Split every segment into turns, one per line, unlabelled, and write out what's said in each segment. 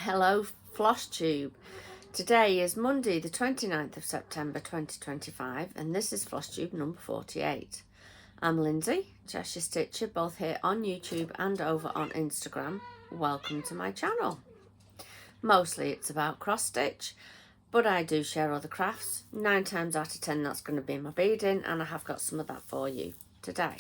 Hello Flosstube. Today is Monday the 29th of September 2025 and this is Flosstube number 48. I'm Lindsay, cheshirestitcher, both here on YouTube and over on Instagram. Welcome to my channel. Mostly it's about cross stitch, but I do share other crafts. 9 times out of 10 that's going to be my beading, and I have got some of that for you today.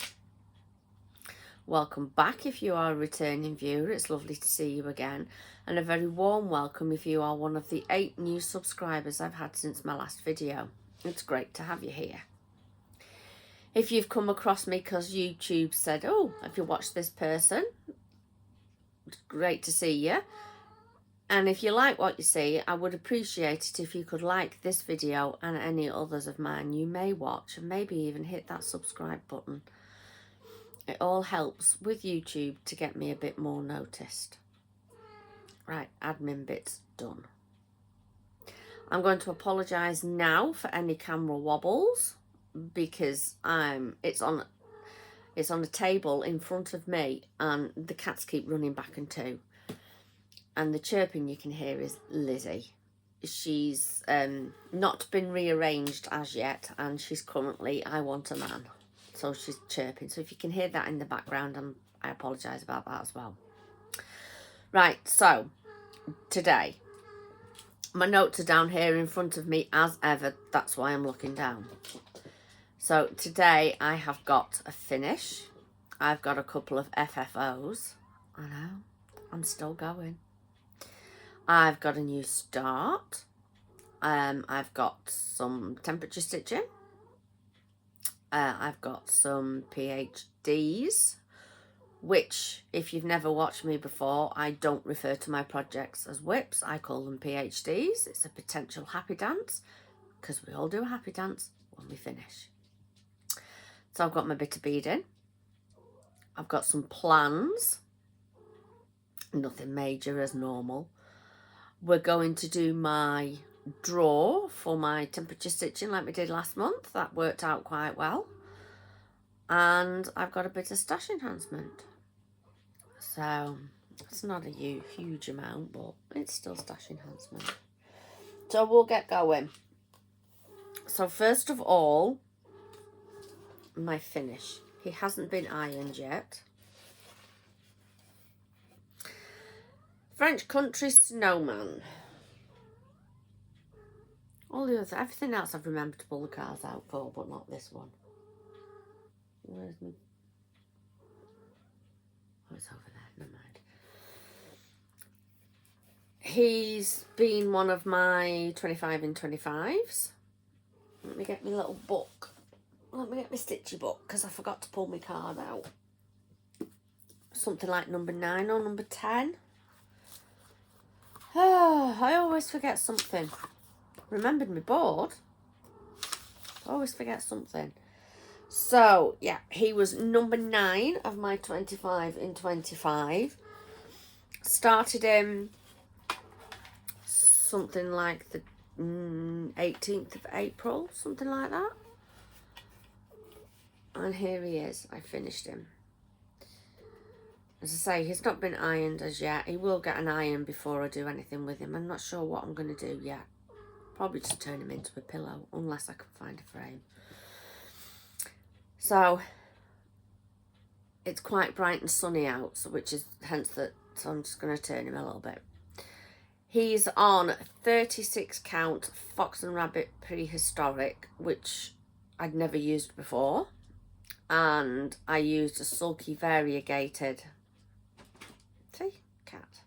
Welcome back if you are a returning viewer. It's lovely to see you again, and a very warm welcome if you are one of the 8 new subscribers I've had since my last video. It's great to have you here. If you've come across me because YouTube said, oh, have you watched this person? It's great to see you. And if you like what you see, I would appreciate it if you could like this video and any others of mine you may watch, and maybe even hit that subscribe button. It all helps with YouTube to get me a bit more noticed. Right, admin bit's done. I'm going to apologise now for any camera wobbles because it's on a table in front of me and the cats keep running back and to. And the chirping you can hear is Lizzie. She's not been rearranged as yet, and she's currently I want a man. So she's chirping. So if you can hear that in the background, I apologise about that as well. Right, so today, my notes are down here in front of me as ever. That's why I'm looking down. So today I have got a finish. I've got a couple of FFOs. I know, I'm still going. I've got a new start. I've got some temperature stitching. I've got some PhDs, which, if you've never watched me before, I don't refer to my projects as whips. I call them PhDs. It's a potential happy dance, because we all do a happy dance when we finish. So I've got my bit of beading. I've got some plans. Nothing major as normal. We're going to do my draw for my temperature stitching like we did last month. That worked out quite well. And I've got a bit of stash enhancement. So it's not a huge amount, but it's still stash enhancement. So we'll get going. So first of all, my finish. He hasn't been ironed yet. French Country Snowman. Everything else I've remembered to pull the cards out for, but not this one. Where's me? Oh, it's over there. Never mind. He's been one of my 25 in 25s. Let me get my little book. Let me get my stitchy book, because I forgot to pull my card out. Something like number 9 or number 10. Oh, I always forget something. Remembered my board. Always forget something. So, yeah, he was number 9 of my 25 in 25. Started him something like the 18th of April, something like that. And here he is. I finished him. As I say, he's not been ironed as yet. He will get an iron before I do anything with him. I'm not sure what I'm going to do yet. Probably just turn him into a pillow, unless I can find a frame. So, it's quite bright and sunny out, so so I'm just going to turn him a little bit. He's on 36 count Fox and Rabbit Prehistoric, which I'd never used before. And I used a sulky variegated, see, cat,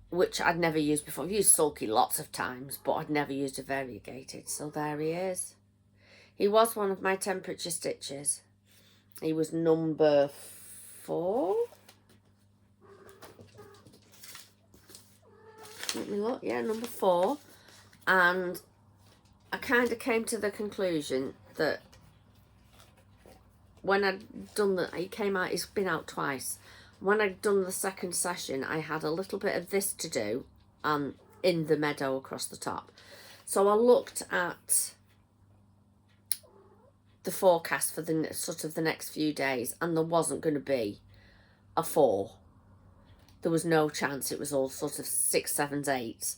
which I'd never used before. I've used sulky lots of times, but I'd never used a variegated. So there he is. He was one of my temperature stitches. He was number 4. Let me look. Yeah, number 4. And I kind of came to the conclusion that when I'd done he came out, he's been out twice. When I'd done the second session, I had a little bit of this to do in the meadow across the top. So I looked at the forecast for the next few days, and there wasn't going to be a 4. there was no chance. It was all sort of 6s, 7s, 8s.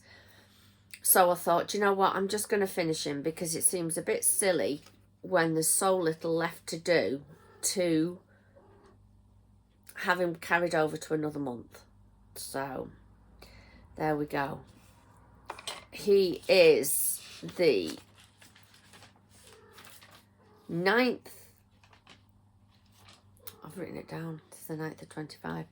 So I thought, you know what, I'm just going to finish him, because it seems a bit silly when there's so little left to do to have him carried over to another month. So there we go. He is the 9th. I've written it down. It's the 9th of 25.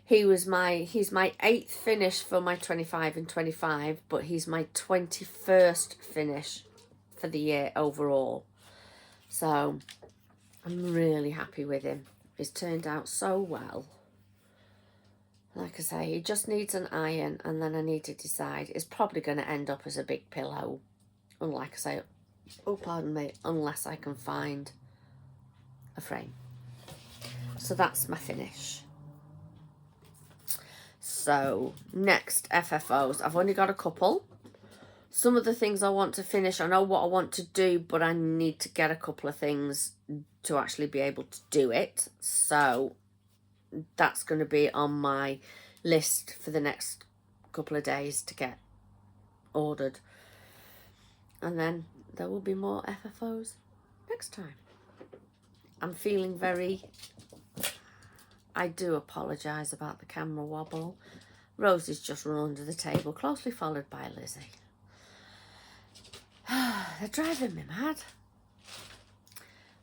He's my 8th finish for my 25 and 25, but he's my 21st finish for the year overall. So I'm really happy with him. He's turned out so well. Like I say, he just needs an iron, and then I need to decide. It's probably going to end up as a big pillow. And like I say, oh pardon me, unless I can find a frame. So that's my finish. So next, FFOs. I've only got a couple. Some of the things I want to finish, I know what I want to do, but I need to get a couple of things to actually be able to do it. So that's going to be on my list for the next couple of days to get ordered. And then there will be more FFOs next time. I'm feeling very... I do apologise about the camera wobble. Rosie's just run under the table, closely followed by Lizzie. They're driving me mad.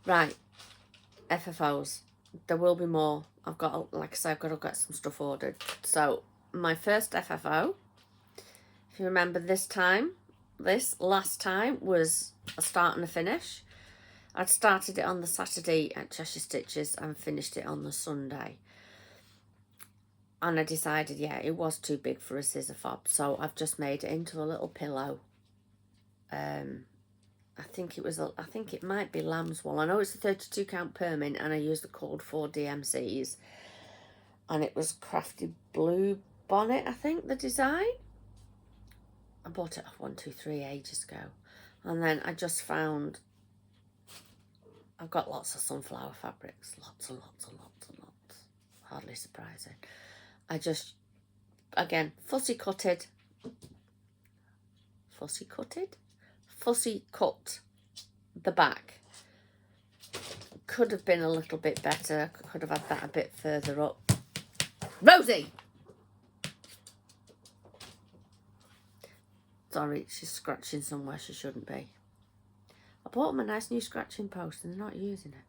Right, FFOs. There will be more. I've got, like I said, I've got to get some stuff ordered. So my first FFO, if you remember this last time was a start and a finish. I'd started it on the Saturday at Cheshire Stitches and finished it on the Sunday. And I decided, yeah, it was too big for a scissor fob. So I've just made it into a little pillow. I think it might be lamb's wool. I know it's a 32 count permint, and I used the cord 4 DMCs. And it was Crafty Blue Bonnet, I think, the design. I bought it off 123 ages ago. And then I just found... I've got lots of sunflower fabrics. Lots and lots and lots and lots. Hardly surprising. I just, again, fussy cut the back. Could have been a little bit better. Could have had that a bit further up. Rosie! Sorry, she's scratching somewhere she shouldn't be. I bought them a nice new scratching post and they're not using it.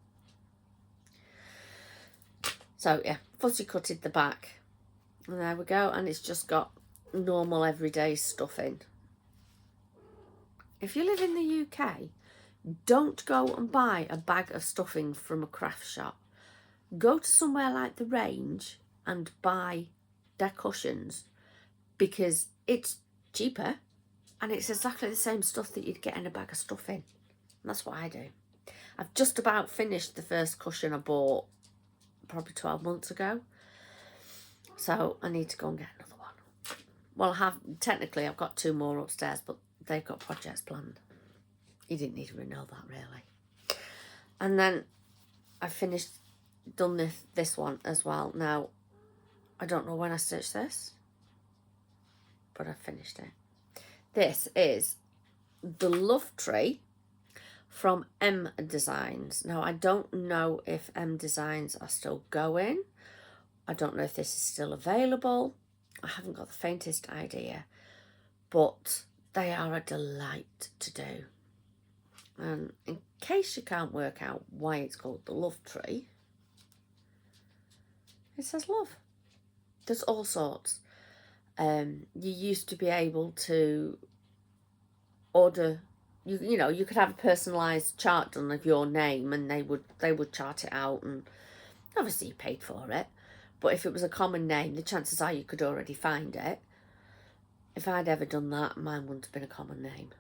So yeah, fussy cutted the back. And there we go. And it's just got normal everyday stuff in. If you live in the UK, don't go and buy a bag of stuffing from a craft shop. Go to somewhere like The Range and buy their cushions, because it's cheaper and it's exactly the same stuff that you'd get in a bag of stuffing. And that's what I do. I've just about finished the first cushion I bought probably 12 months ago. So I need to go and get another one. Well, technically I've got 2 more upstairs, but they've got projects planned. You didn't even know that, really. And then I done this one as well. Now, I don't know when I stitched this, but I finished it. This is the Love Tree from M Designs. Now, I don't know if M Designs are still going. I don't know if this is still available. I haven't got the faintest idea. But they are a delight to do. And in case you can't work out why it's called the Love Tree, it says love. There's all sorts. You used to be able to order... You know, you could have a personalised chart done of your name, and they would chart it out, and obviously you paid for it. But if it was a common name, the chances are you could already find it. If I'd ever done that, mine wouldn't have been a common name.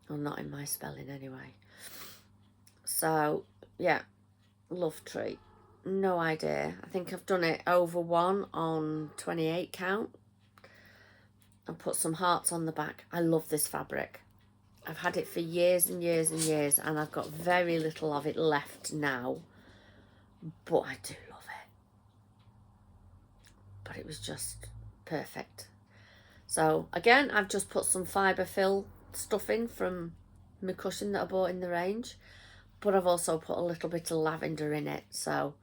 Or not in my spelling anyway. So, yeah, Love Tree. No idea. I think I've done it over 1 on 28 count. And put some hearts on the back. I love this fabric. I've had it for years and years and years, and I've got very little of it left now. But I do love it. but it was just perfect. So again, I've just put some fibre fill stuff in from my cushion that I bought in the range, but I've also put a little bit of lavender in it. So,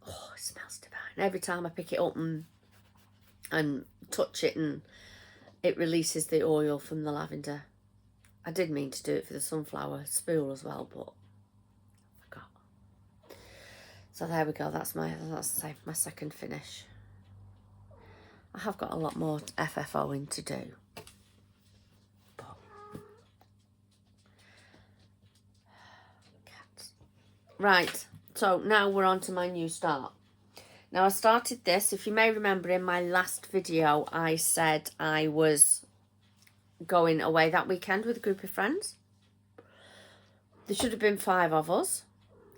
oh, it smells divine. Every time I pick it up and touch it, and it releases the oil from the lavender. I did mean to do it for the sunflower spool as well, but I forgot. So there we go. That's my second finish. I have got a lot more FFOing to do. But cats. Right, so now we're on to my new start. Now I started this, if you may remember in my last video, I said I was going away that weekend with a group of friends. There should have been 5 of us.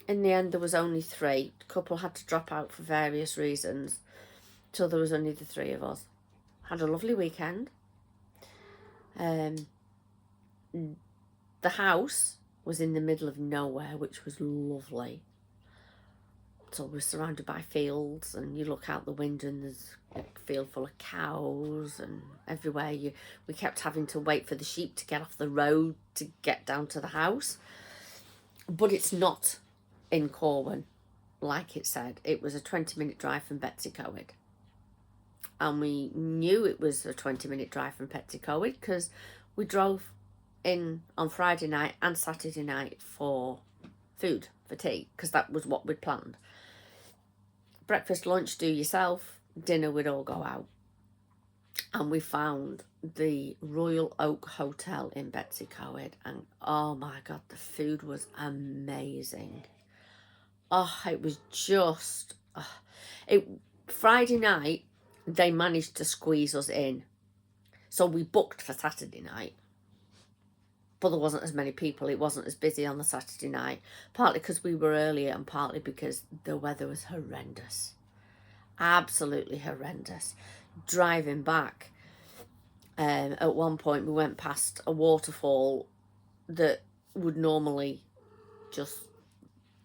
In the end, there was only 3. The couple had to drop out for various reasons. So there was only the 3 of us. Had a lovely weekend. The house was in the middle of nowhere, which was lovely. So we're surrounded by fields, and you look out the window and there's a field full of cows, and everywhere we kept having to wait for the sheep to get off the road to get down to the house. But it's not in Corwin, like it said. It was a 20-minute drive from Betsycoed. And we knew it was a 20-minute drive from Betsycoed because we drove in on Friday night and Saturday night for food, for tea, because that was what we'd planned. Breakfast, lunch, do yourself. Dinner, we'd all go out. And we found the Royal Oak Hotel in Betsycoed, and oh my God, the food was amazing. Oh, it was just... Friday night, they managed to squeeze us in. So we booked for Saturday night. But there wasn't as many people. It wasn't as busy on the Saturday night. Partly because we were earlier and partly because the weather was horrendous. Absolutely horrendous. Driving back, at one point we went past a waterfall that would normally just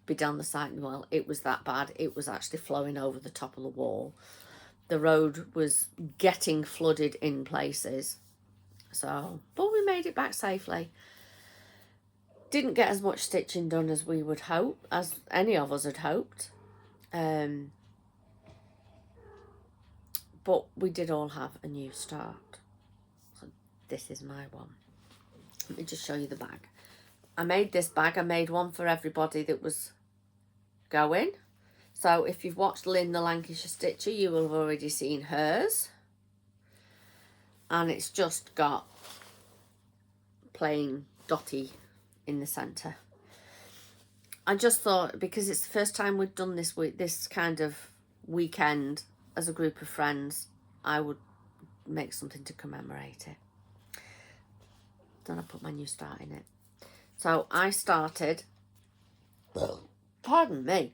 be down the side. Well, it was that bad. It was actually flowing over the top of the wall. The road was getting flooded in places. So, but we made it back safely. Didn't get as much stitching done as we would hope, as any of us had hoped. But we did all have a new start. So this is my one. Let me just show you the bag. I made this bag. I made one for everybody that was going. So if you've watched Lynn the Lancashire Stitcher, you will have already seen hers. And it's just got plain dotty in the centre. I just thought, because it's the first time we've done this kind of weekend as a group of friends, I would make something to commemorate it. Then I put my new start in it. So I started, pardon me,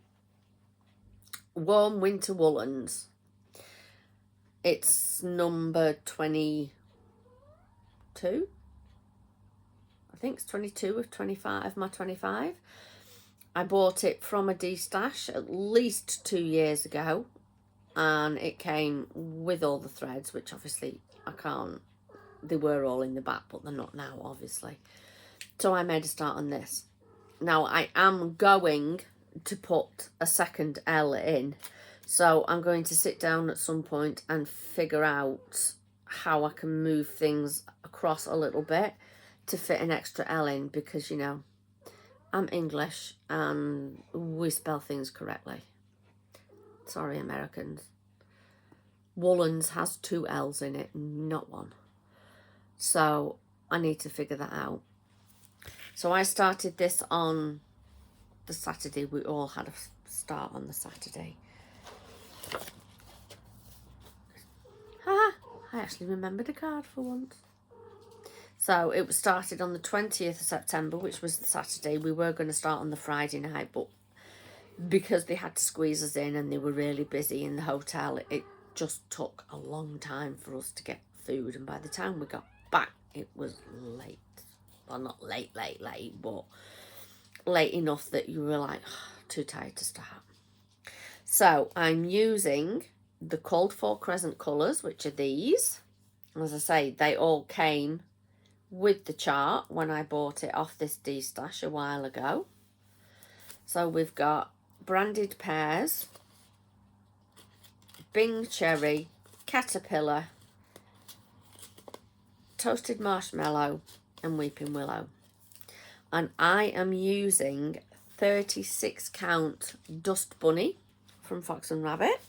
Warm Winter Woolens. It's number 22. I think it's 22 of 25 of my 25. I bought it from a D-stash at least 2 years ago, and it came with all the threads, which obviously I can't. They were all in the back, but they're not now, obviously. So I made a start on this. Now I am going to put a second L in, so I'm going to sit down at some point and figure out how I can move things across a little bit to fit an extra L in, because, you know, I'm English and we spell things correctly. Sorry, Americans. Woolens has 2 L's in it, not 1. So I need to figure that out. So I started this on the Saturday. We all had a start on the Saturday. I actually remembered a card for once. So it was started on the 20th of September, which was the Saturday. We were going to start on the Friday night, but because they had to squeeze us in and they were really busy in the hotel, it just took a long time for us to get food. And by the time we got back, it was late. Well, not late, but late enough that you were like, too tired to start. So I'm using the called for crescent colours, which are these. As I say, they all came with the chart when I bought it off this D-stash a while ago. So we've got branded pears, Bing cherry, caterpillar, toasted marshmallow and weeping willow. And I am using 36 count dust bunny from Fox and Rabbit.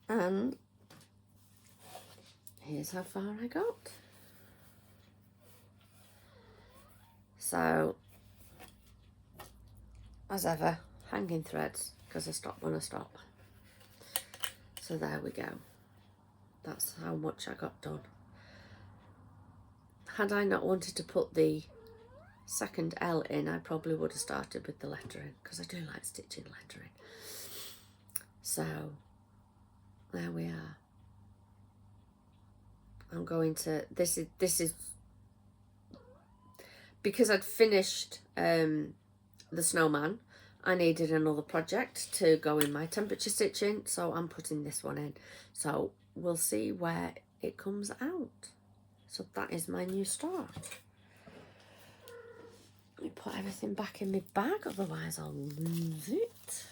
And here's how far I got. So, as ever, hanging threads, because I stop when I stop. So there we go. That's how much I got done. Had I not wanted to put the second L in, I probably would have started with the lettering, because I do like stitching lettering. So there we are. I'm going to, this is because I'd finished the snowman. I needed another project to go in my temperature stitching, so I'm putting this one in. So we'll see where it comes out. So that is my new start. Let me put everything back in my bag, otherwise I'll lose it.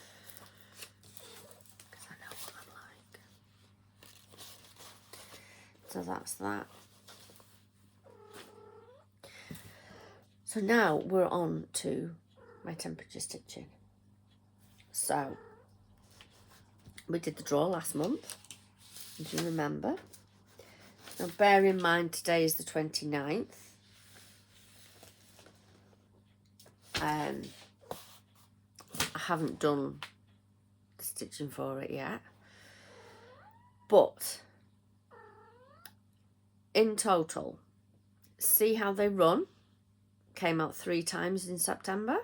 Because I know what I'm like. So that's that. So now we're on to my temperature stitching. So we did the draw last month, if you remember. Now bear in mind today is the 29th. I haven't done the stitching for it yet, but in total, see how they run. Came out 3 times in September.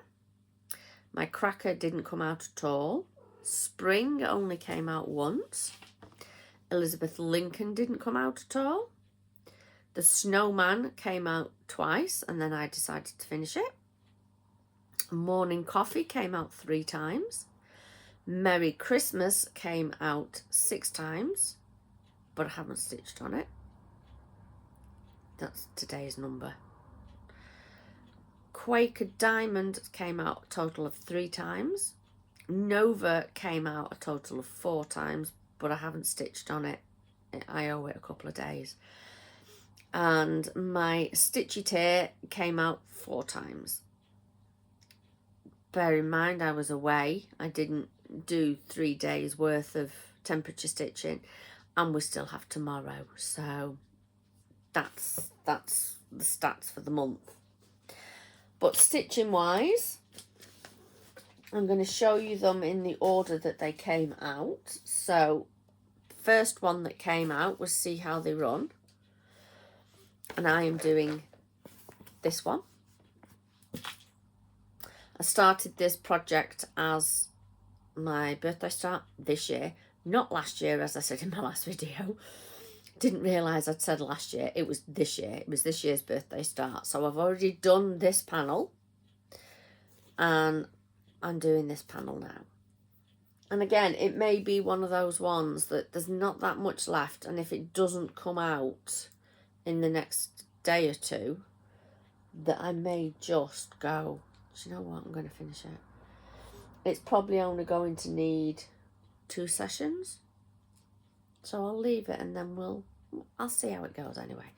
My cracker didn't come out at all. Spring only came out once. Elizabeth Lincoln didn't come out at all. The snowman came out twice and then I decided to finish it. Morning coffee came out 3 times. Merry Christmas came out 6 times, but I haven't stitched on it. That's today's number. Quaker Diamond came out a total of 3 times. Nova came out a total of 4 times, but I haven't stitched on it. I owe it a couple of days. And my Stitchy Tear came out 4 times. Bear in mind I was away. I didn't do 3 days worth of temperature stitching, and we still have tomorrow. So that's the stats for the month. But stitching wise, I'm going to show you them in the order that they came out. So first one that came out was See How They Run. And I am doing this one. I started this project as my birthday start this year, not last year, as I said in my last video. Didn't realise I'd said last year. It was this year. It was this year's birthday start. So I've already done this panel and I'm doing this panel now. And again, it may be one of those ones that there's not that much left, and if it doesn't come out in the next day or two, that I may just go, do you know what, I'm going to finish it. It's probably only going to need 2 sessions. So I'll leave it and then I'll see how it goes anyway.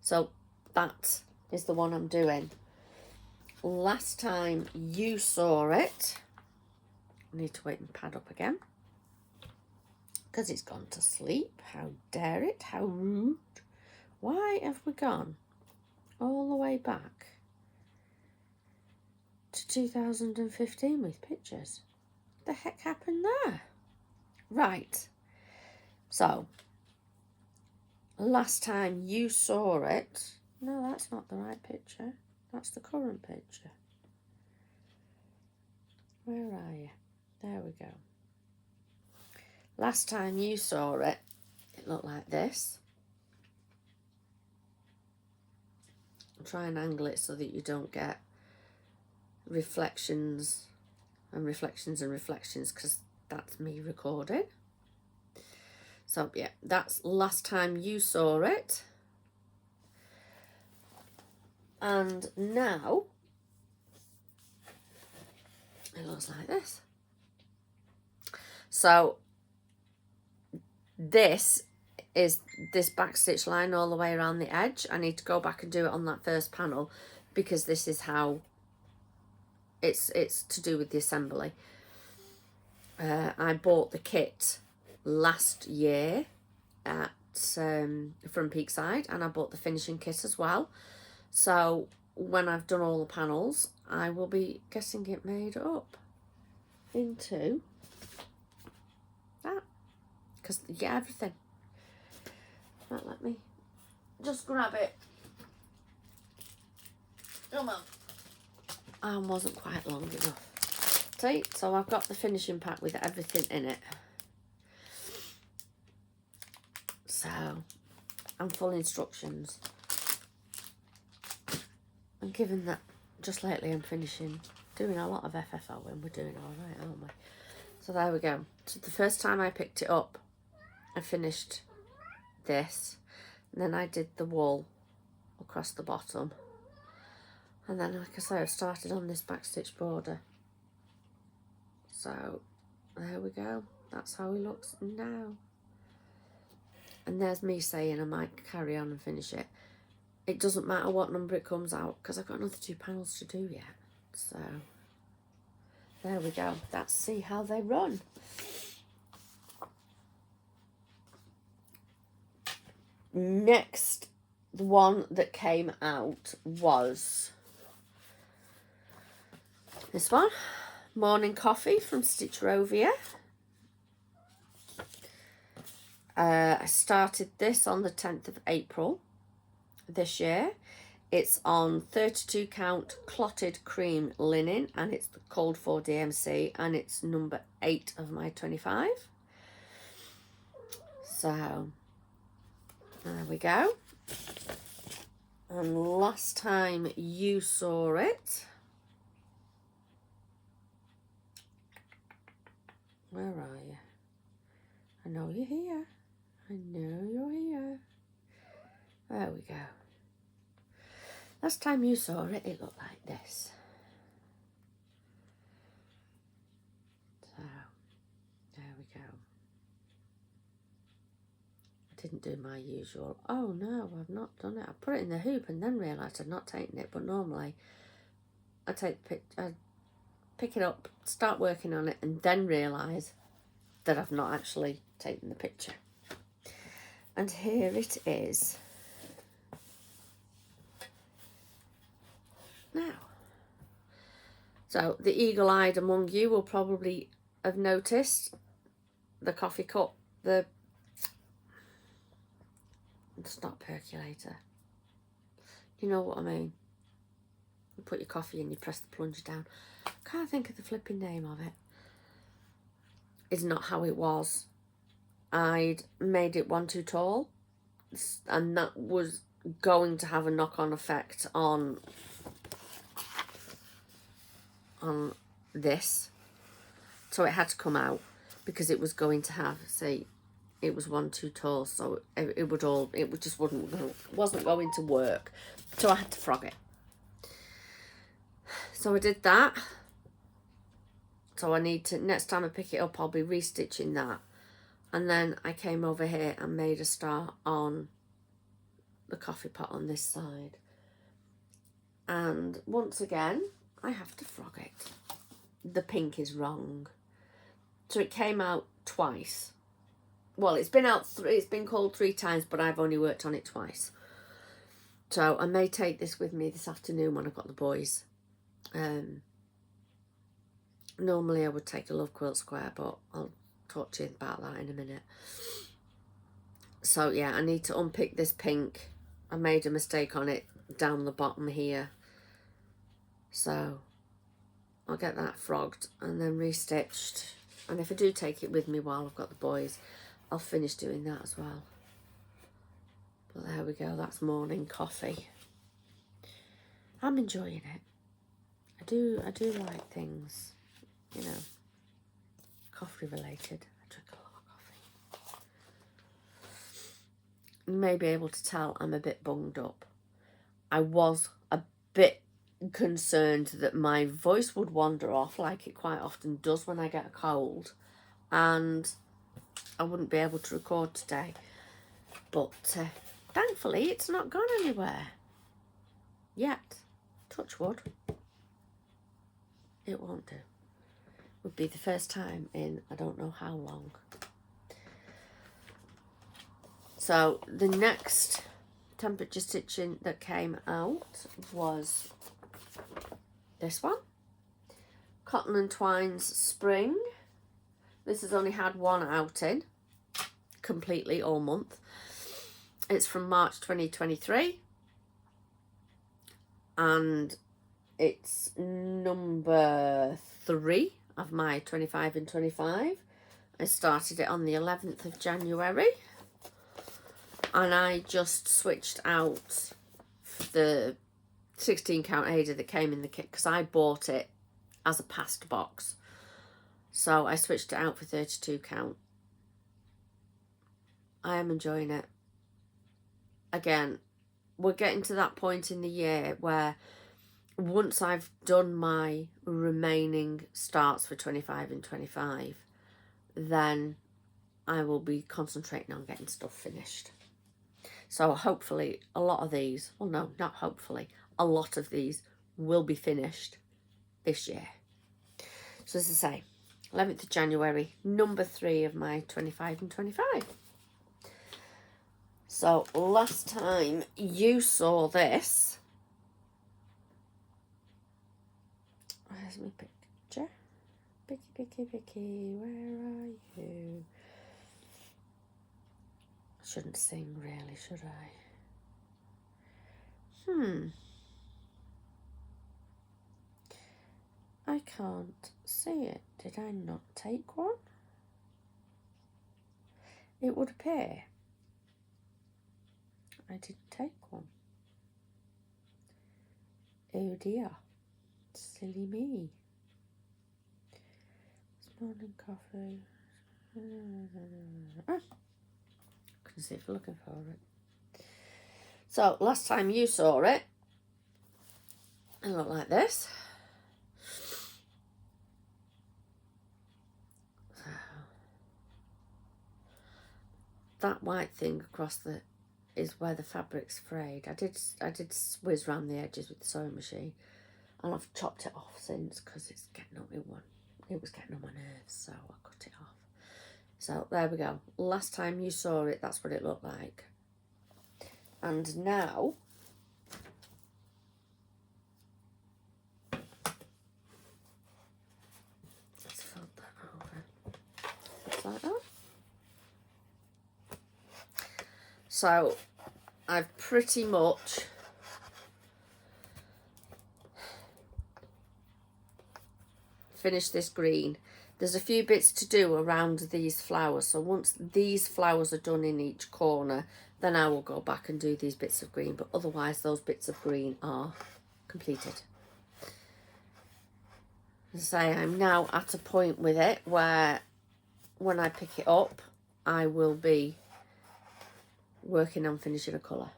So that is the one I'm doing. Last time you saw it, I need to wake my pad up again because it's gone to sleep. How dare it? How rude. Why have we gone all the way back to 2015 with pictures? What the heck happened there? Right. So, last time you saw it, no, that's not the right picture. That's the current picture. Where are you? There we go. Last time you saw it, it looked like this. I'll try and angle it so that you don't get reflections and reflections and reflections, because that's me recording. So yeah, that's last time you saw it. And now it looks like this. So this is this back stitch line all the way around the edge. I need to go back and do it on that first panel because this is how it's to do with the assembly. I bought the kit last year at from Peakside, and I bought the finishing kit as well. So when I've done all the panels, I will be getting it made up into that, because you get everything. Right, let me just grab it. Come on. Arm wasn't quite long enough. See, so I've got the finishing pack with everything in it. So, and full instructions. And given that just lately I'm doing a lot of FFO, and we're doing all right, aren't we? So there we go. So the first time I picked it up, I finished this, and then I did the wool across the bottom. And then, like I say, I've started on this backstitch border. So, there we go. That's how he looks now. And there's me saying I might carry on and finish it. It doesn't matter what number it comes out, because I've got another 2 panels to do yet. So, there we go. Let's see how they run. Next, the one that came out was this one, Morning Coffee from Stitcherovia. I started this on the 10th of April this year. It's on 32 count clotted cream linen, and it's the called for DMC, and it's number 8 of my 25. So there we go. And last time you saw it, where are you? I know you're here. I know you're here. There we go. Last time you saw it, it looked like this. So, there we go. I didn't do my usual, oh no, I've not done it. I put it in the hoop and then realised I'd not taken it, but normally I pick it up, start working on it, and then realise that I've not actually taken the picture. And here it is. Now, so the eagle-eyed among you will probably have noticed the coffee cup, it's not percolator. You know what I mean? You put your coffee in, you press the plunger down. Can't think of the flipping name of it. It's not how it was. I'd made it one too tall, and that was going to have a knock-on effect on this, so it had to come out because it was going to have, say, it was one too tall, so it wasn't going to work, so I had to frog it. So I did that. So I need to, next time I pick it up, I'll be restitching that. And then I came over here and made a start on the coffee pot on this side. And once again, I have to frog it. The pink is wrong. So it came out twice. Well, it's been out, it's been called 3 times, but I've only worked on it twice. So I may take this with me this afternoon when I've got the boys. Normally I would take a love quilt square, but I'll talk to you about that in a minute. So yeah, I need to unpick this pink. I made a mistake on it down the bottom here. So I'll get that frogged and then restitched. And if I do take it with me while I've got the boys, I'll finish doing that as well. But there we go, that's Morning Coffee. I'm enjoying it. I do like things, you know, coffee related. I drink a lot of coffee. You may be able to tell I'm a bit bunged up. I was a bit concerned that my voice would wander off like it quite often does when I get a cold, and I wouldn't be able to record today. But thankfully it's not gone anywhere yet. Touch wood. It won't do. Would be the first time in I don't know how long. So the next temperature stitching that came out was this one, Cotton and Twine's Spring. This has only had one outing completely all month. It's from March 2023 and it's number 3 of my 25 in 25. I started it on the 11th of January. And I just switched out the 16 count Ada that came in the kit because I bought it as a past box. So I switched it out for 32 count. I am enjoying it. Again, we're getting to that point in the year where once I've done my remaining starts for 25 and 25, then I will be concentrating on getting stuff finished. So hopefully a lot of these, well no, not hopefully, a lot of these will be finished this year. So as I say, 11th of January, number 3 of my 25 and 25. So last time you saw this, where's my picture? Picky, where are you? I shouldn't sing really, should I? I can't see it. Did I not take one? It would appear I didn't take one. Oh dear. Silly me. Morning coffee. Couldn't see if you're looking for it. So last time you saw it, it looked like this. So, that white thing across the is where the fabric's frayed. I did whiz round the edges with the sewing machine, and I've chopped it off since because it's getting on it was getting on my nerves, so I cut it off. So there we go. Last time you saw it, that's what it looked like. And now let's fold that over. Just like that. So I've pretty much finished this green. There's a few bits to do around these flowers, so once these flowers are done in each corner, then I will go back and do these bits of green, but otherwise those bits of green are completed. As I say, I'm now at a point with it where when I pick it up, I will be working on finishing a colour.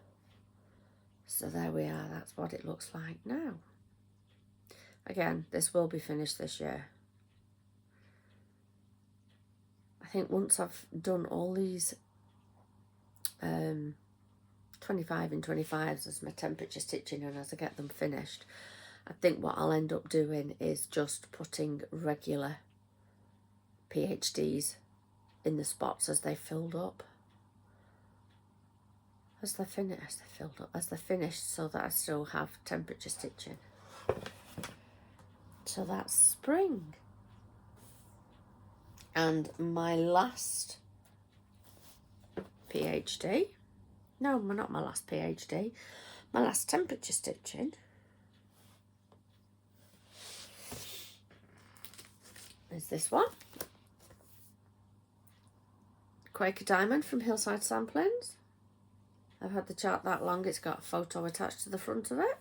So there we are, that's what it looks like now. Again, this will be finished this year. I think once I've done all these 25 and 25s as my temperature stitching, and as I get them finished, I think what I'll end up doing is just putting regular PhDs in the spots as they filled up. As they're finished, so that I still have temperature stitching. So that's spring. And my last PhD, no, not my last PhD, my last temperature stitching is this one. Quaker Diamond from Hillside Samplings. I've had the chart that long, it's got a photo attached to the front of it.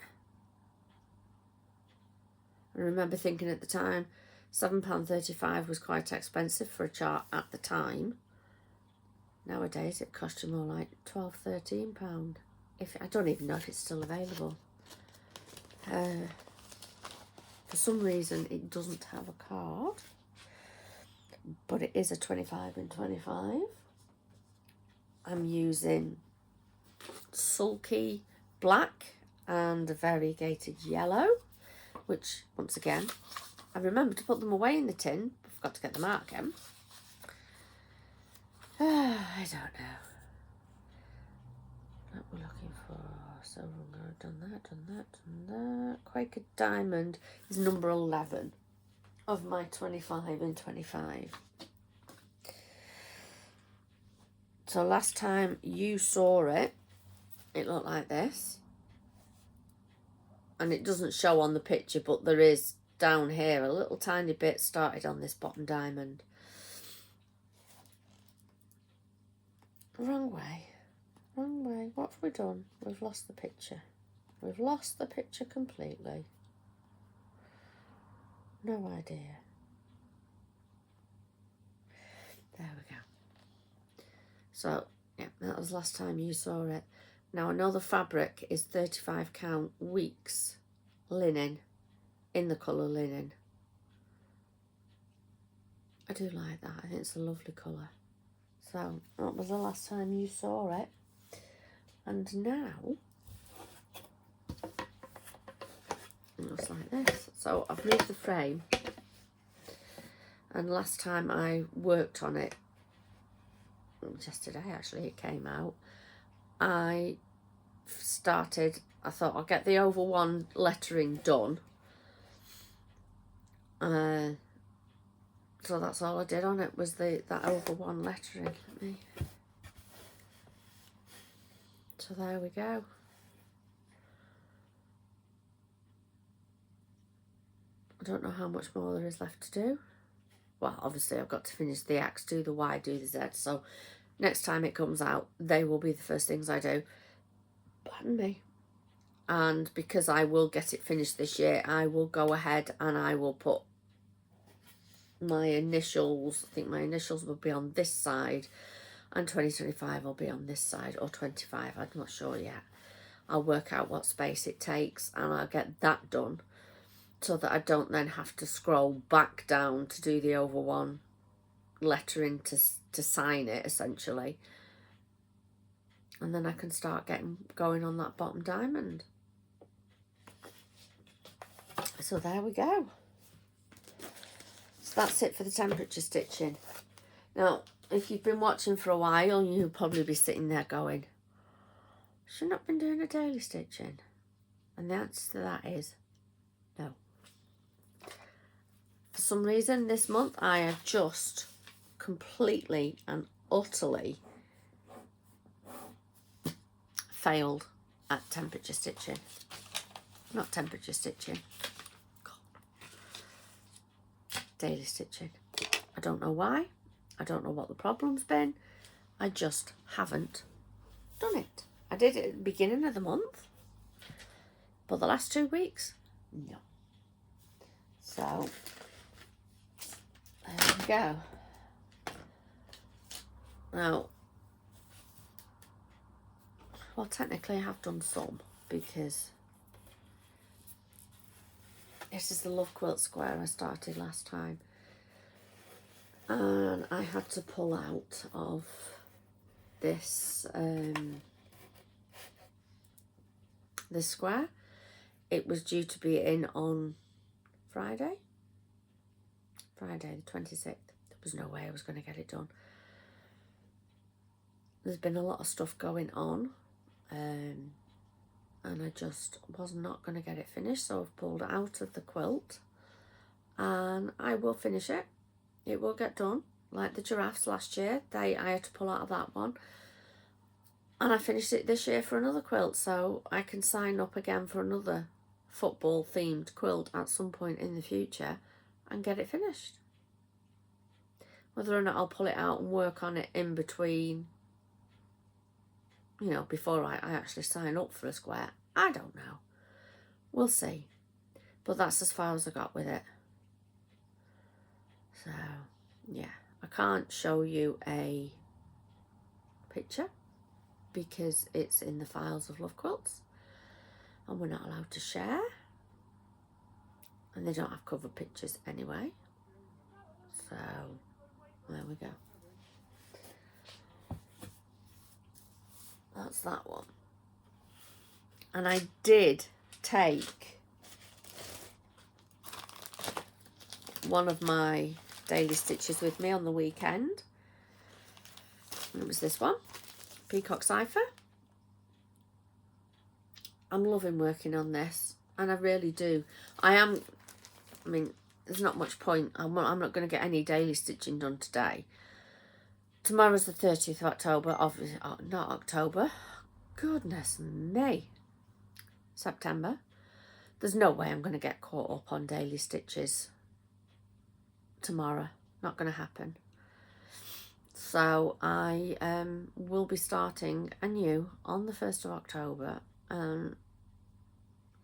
I remember thinking at the time, £7.35 was quite expensive for a chart at the time. Nowadays it costs you more like £12–13. I don't even know if it's still available. For some reason it doesn't have a card, but it is a 25 and 25. I'm using sulky black and a variegated yellow, which once again I remember to put them away in the tin. I forgot to get them out again. I don't know what we're looking for. So we're going to done that. Quaker Diamond is number 11 of my 25 and 25. So last time you saw it, it looked like this. And it doesn't show on the picture, but there is down here a little tiny bit started on this bottom diamond. Wrong way. Wrong way. What have we done? We've lost the picture. We've lost the picture completely. No idea. There we go. So, yeah, that was last time you saw it. Now, I know the fabric is 35 count weeks linen in the colour linen. I do like that. I think it's a lovely colour. So, that was the last time you saw it. And now, it looks like this. So, I've moved the frame. And last time I worked on it, just today actually, it came out. I thought I'll get the over one lettering done. So that's all I did on it, was that over one lettering. So there we go. I don't know how much more there is left to do. Well, obviously I've got to finish the X, do the Y, do the Z. So next time it comes out, they will be the first things I do. Pardon me. And because I will get it finished this year, I will go ahead and I will put my initials. I think my initials will be on this side, and 2025 will be on this side, or 25, I'm not sure yet. I'll work out what space it takes and I'll get that done, so that I don't then have to scroll back down to do the over one lettering to sign it, essentially. And then I can start going on that bottom diamond. So there we go. So that's it for the temperature stitching. Now, if you've been watching for a while, you'll probably be sitting there going, should not been doing a daily stitching? And the answer to that is no. For some reason this month I have just completely and utterly failed at temperature stitching. Not temperature stitching. Daily stitching. I don't know why. I don't know what the problem's been. I just haven't done it. I did it at the beginning of the month, but the last 2 weeks, no. So there we go. Now, well, technically I have done some, because this is the Love Quilt Square I started last time. And I had to pull out of this this square. It was due to be in on Friday the 26th. There was no way I was going to get it done. There's been a lot of stuff going on, and I just was not going to get it finished, so I've pulled it out of the quilt, and I will finish it. It will get done, like the giraffes last year. I had to pull out of that one, and I finished it this year for another quilt, so I can sign up again for another football themed quilt at some point in the future and get it finished. Whether or not I'll pull it out and work on it in between, you know, before I actually sign up for a square, I don't know. We'll see. But that's as far as I got with it. So yeah, I can't show you a picture because it's in the files of Love Quilts and we're not allowed to share, and they don't have cover pictures anyway. So there we go. That's that one. And I did take one of my daily stitches with me on the weekend. And it was this one, Peacock Cipher. I'm loving working on this, and I really do. I mean, there's not much point. I'm not going to get any daily stitching done today. Tomorrow's the 30th of October, obviously, not October. Goodness me. September. There's no way I'm going to get caught up on daily stitches tomorrow. Not going to happen. So I will be starting anew on the 1st of October.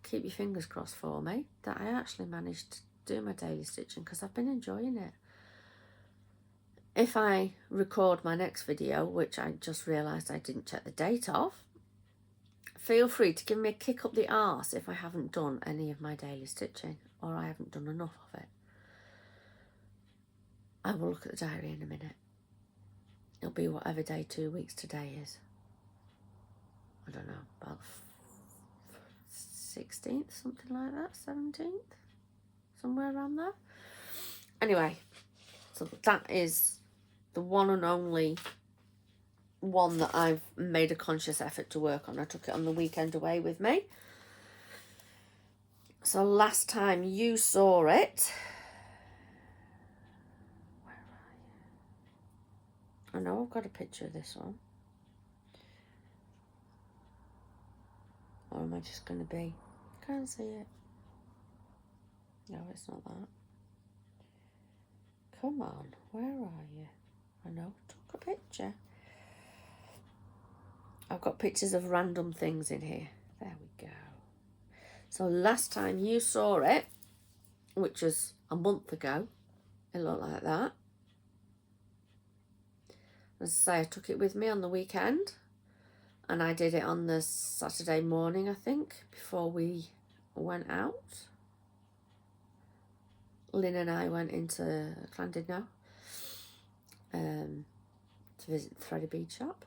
Keep your fingers crossed for me that I actually managed to do my daily stitching, because I've been enjoying it. If I record my next video, which I just realised I didn't check the date of, feel free to give me a kick up the arse if I haven't done any of my daily stitching, or I haven't done enough of it. I will look at the diary in a minute. It'll be whatever day 2 weeks today is. I don't know, about 16th, something like that, 17th, somewhere around there. Anyway, so that is the one and only one that I've made a conscious effort to work on. I took it on the weekend away with me. So last time you saw it, where are you? I know I've got a picture of this one. Or am I just going to be, can't see it. No, it's not that. Come on, where are you? I know, took a picture. I've got pictures of random things in here. There we go. So last time you saw it, which was a month ago, it looked like that. As I say, I took it with me on the weekend, and I did it on the Saturday morning, I think, before we went out. Lynn and I went into Llandudno to visit the Threaded Bead shop.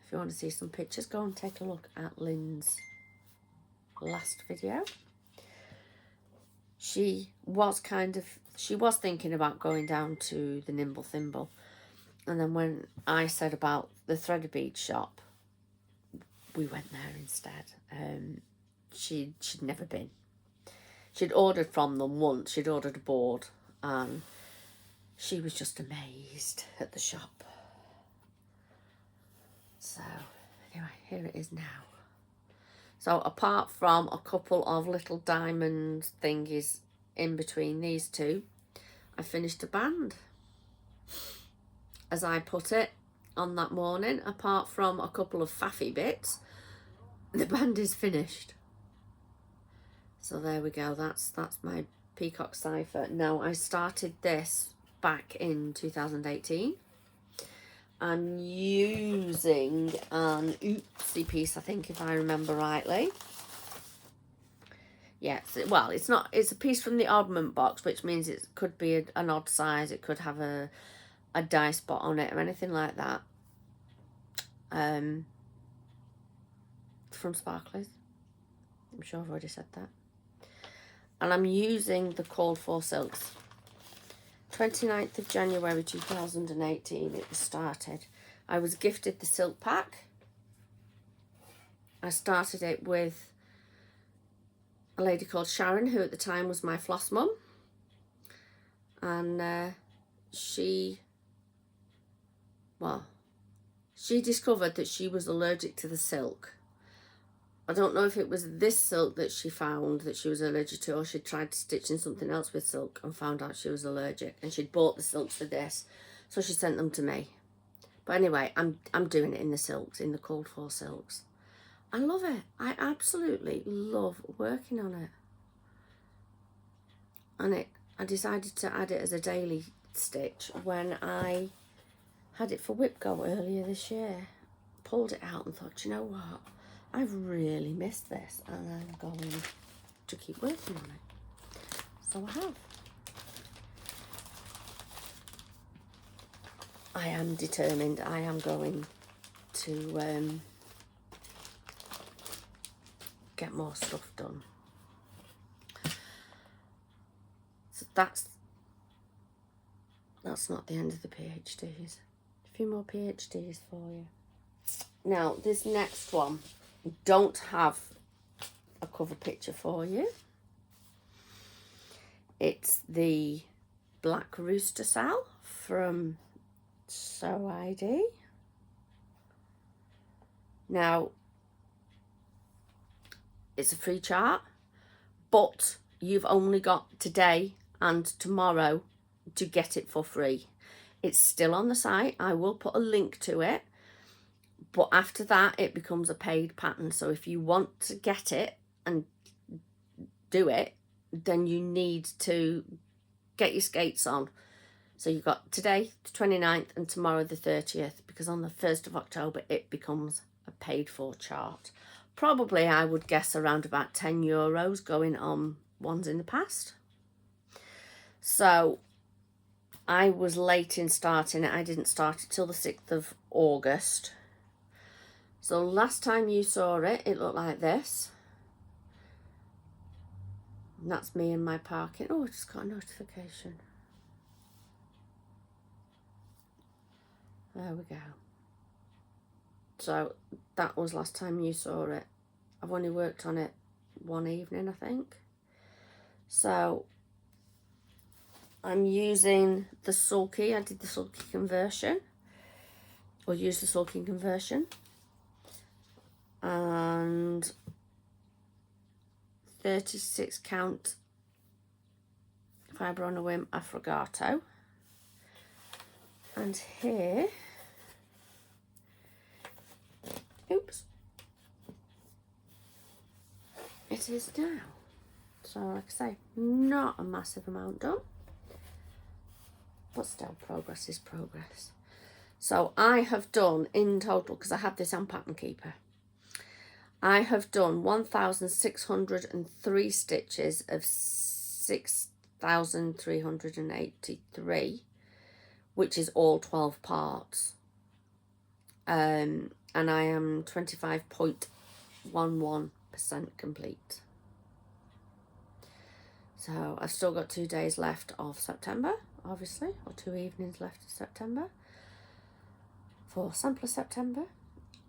If you want to see some pictures, go and take a look at Lynn's last video. She was thinking about going down to the Nimble Thimble, and then when I said about the Threaded Bead shop, we went there instead. She'd never been. She'd ordered from them once. She'd ordered a board, and she was just amazed at the shop. So anyway, here it is now. So apart from a couple of little diamond thingies in between these two, I finished a band, as I put it on that morning. Apart from a couple of faffy bits, the band is finished. So there we go. That's my Peacock Cipher. Now, I started this back in 2018. I'm using an oopsie piece, I think, if I remember rightly. Yeah, well, it's not. It's a piece from the oddment box, which means it could be an odd size. It could have a die spot on it or anything like that. From Sparklies. I'm sure I've already said that. And I'm using the Called For Silks. 29th of January 2018 it was started. I was gifted the silk pack. I started it with a lady called Sharon, who at the time was my floss mum. And she discovered that she was allergic to the silk. I don't know if it was this silk that she found that she was allergic to, or she tried to stitch in something else with silk and found out she was allergic, and she'd bought the silks for this, so she sent them to me. But anyway, I'm doing it in the silks, in the Called For silks. I love it. I absolutely love working on it. And I decided to add it as a daily stitch when I had it for whip go earlier this year. Pulled it out and thought, you know what, I've really missed this and I'm going to keep working on it. So I have. I am determined. I am going to get more stuff done. So that's not the end of the PhDs. A few more PhDs for you. Now, this next one, don't have a cover picture for you. It's the Black Rooster Cell from Sew ID. Now, it's a free chart, but you've only got today and tomorrow to get it for free. It's still on the site. I will put a link to it. But after that, it becomes a paid pattern. So if you want to get it and do it, then you need to get your skates on. So you've got today, the 29th, and tomorrow, the 30th, because on the 1st of October, it becomes a paid for chart. Probably, I would guess, around about €10 going on ones in the past. So I was late in starting it. I didn't start it till the 6th of August. So last time you saw it, it looked like this. And that's me in my parking. Oh, I just got a notification. There we go. So that was last time you saw it. I've only worked on it one evening, I think. So I'm using the sulky. I did the sulky conversion, or use the sulky conversion. And 36 count fibre on a whim affogato. And here, oops, it is now. So like I say, not a massive amount done, but still progress is progress. So I have done in total, because I have this on Pattern Keeper, I have done 1,603 stitches of 6,383, which is all 12 parts. And I am 25.11% complete. So I've still got 2 days left of September, obviously, or 2 evenings left of September for Sampler September.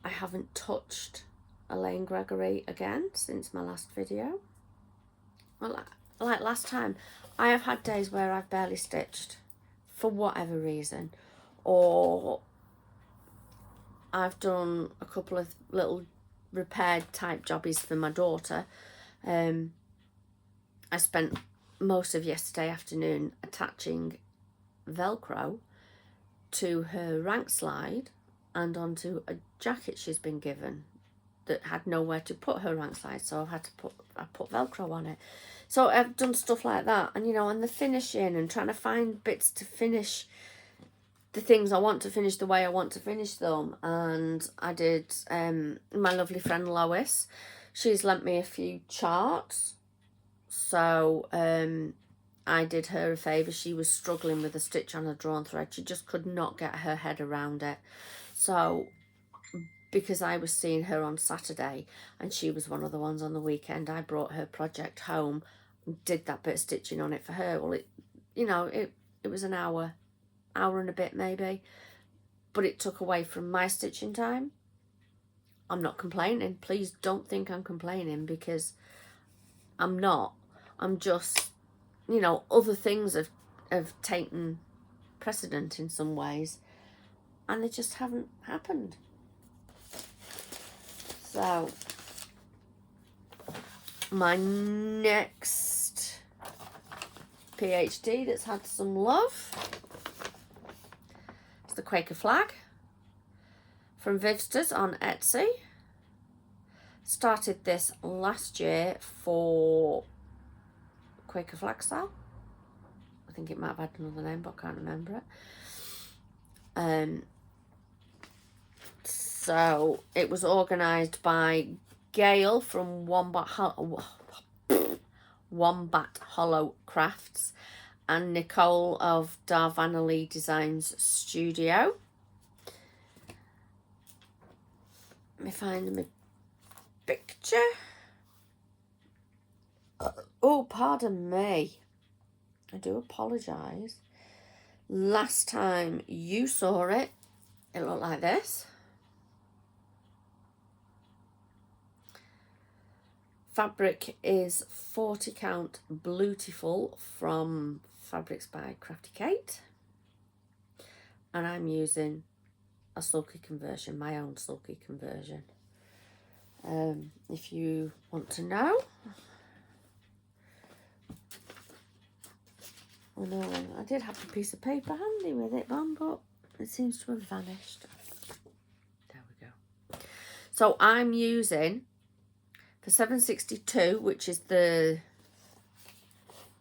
I haven't touched Elaine Gregory again since my last video. Well, like last time, I have had days where I've barely stitched for whatever reason, or I've done a couple of little repaired type jobbies for my daughter. I spent most of yesterday afternoon attaching Velcro to her rank slide and onto a jacket she's been given that had nowhere to put her rank slide, so I put Velcro on it. So I've done stuff like that, and you know, and the finishing and trying to find bits to finish the things I want to finish the way I want to finish them. And I did my lovely friend Lois, she's lent me a few charts, so I did her a favour. She was struggling with a stitch on a drawn thread. She just could not get her head around it. So because I was seeing her on Saturday and she was one of the ones on the weekend, I brought her project home, did that bit of stitching on it for her. Well, it was an hour and a bit maybe, but it took away from my stitching time. I'm not complaining. Please don't think I'm complaining, because I'm not. I'm just, you know, other things have taken precedent in some ways, and they just haven't happened. So my next PhD that's had some love is the Quaker flag from Vivsters on Etsy. Started this last year for Quaker flag sale. I think it might have had another name, but I can't remember it. So it was organised by Gail from Wombat Hollow Crafts and Nicole of Darvanelli Designs Studio. Let me find my picture. Oh, pardon me. I do apologise. Last time you saw it, it looked like this. Fabric is 40 count Bluetiful from Fabrics by Crafty Kate. And I'm using a sulky conversion, my own sulky conversion. If you want to know. Oh no, I did have a piece of paper handy with it, but it seems to have vanished. There we go. So I'm using for 762, which is the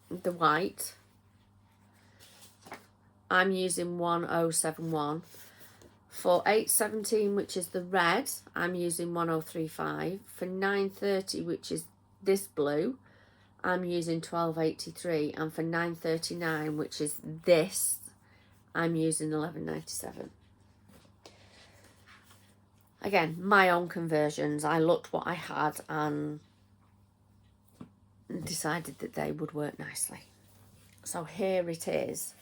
white, I'm using 1071. For 817, which is the red, I'm using 1035. For 930, which is this blue, I'm using 1283. And for 939, which is this, I'm using 1197. Again, my own conversions. I looked what I had and decided that they would work nicely. So here it is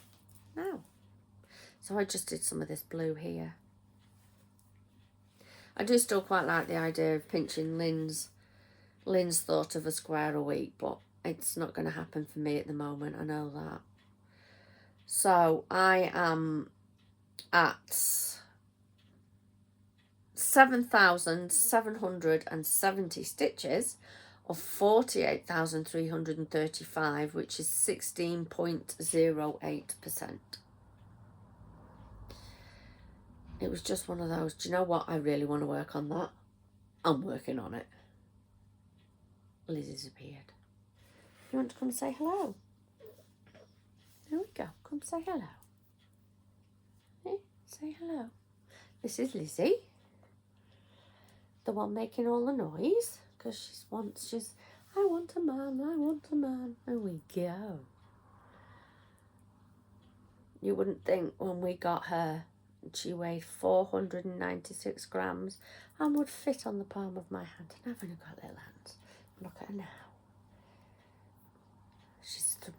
now. So I just did some of this blue here. I do still quite like the idea of pinching Lynn's thought of a square a week, but it's not going to happen for me at the moment, I know that. So I am at 7,770 stitches of 48,335, which is 16.08%. It was just one of those, do you know what? I really want to work on that. I'm working on it. Lizzie's appeared. You want to come say hello? There we go. Come say hello. Hey, say hello. This is Lizzie. The one making all the noise. Because she's, I want a man, I want a man. There we go. You wouldn't think when we got her, she weighed 496 grams and would fit on the palm of my hand. And I've only got little hands. Look at her now.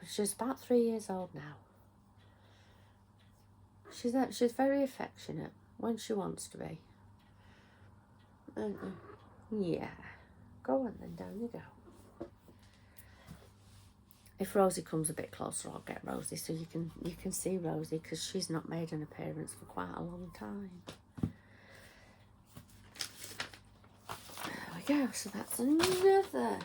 She's about 3 years old now. She's very affectionate when she wants to be. Yeah. Go on then, down you go. If Rosie comes a bit closer, I'll get Rosie so you can see Rosie, because she's not made an appearance for quite a long time. There we go. So that's another.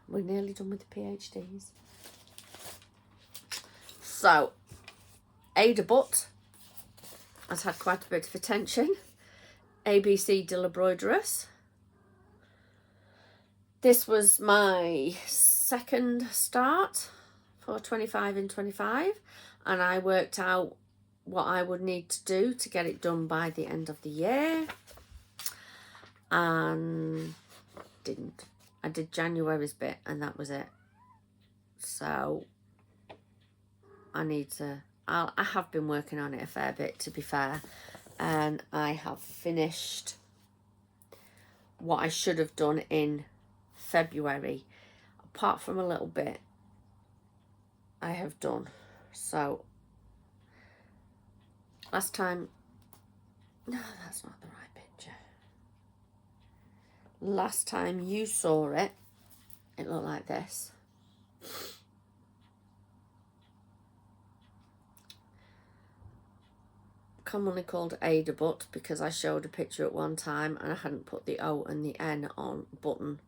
We're nearly done with the PhDs. So, Ada Butt has had quite a bit of attention. ABC Delabroiderous. This was my second start for 25 in 25, and I worked out what I would need to do to get it done by the end of the year, and didn't. I did January's bit and that was it. So I need to, I have been working on it a fair bit, to be fair, and I have finished what I should have done in February, apart from a little bit I have done. So last time, no, that's not the right picture. Last time you saw it, it looked like this. Commonly called Ada Butt because I showed a picture at one time and I hadn't put the O and the N on button.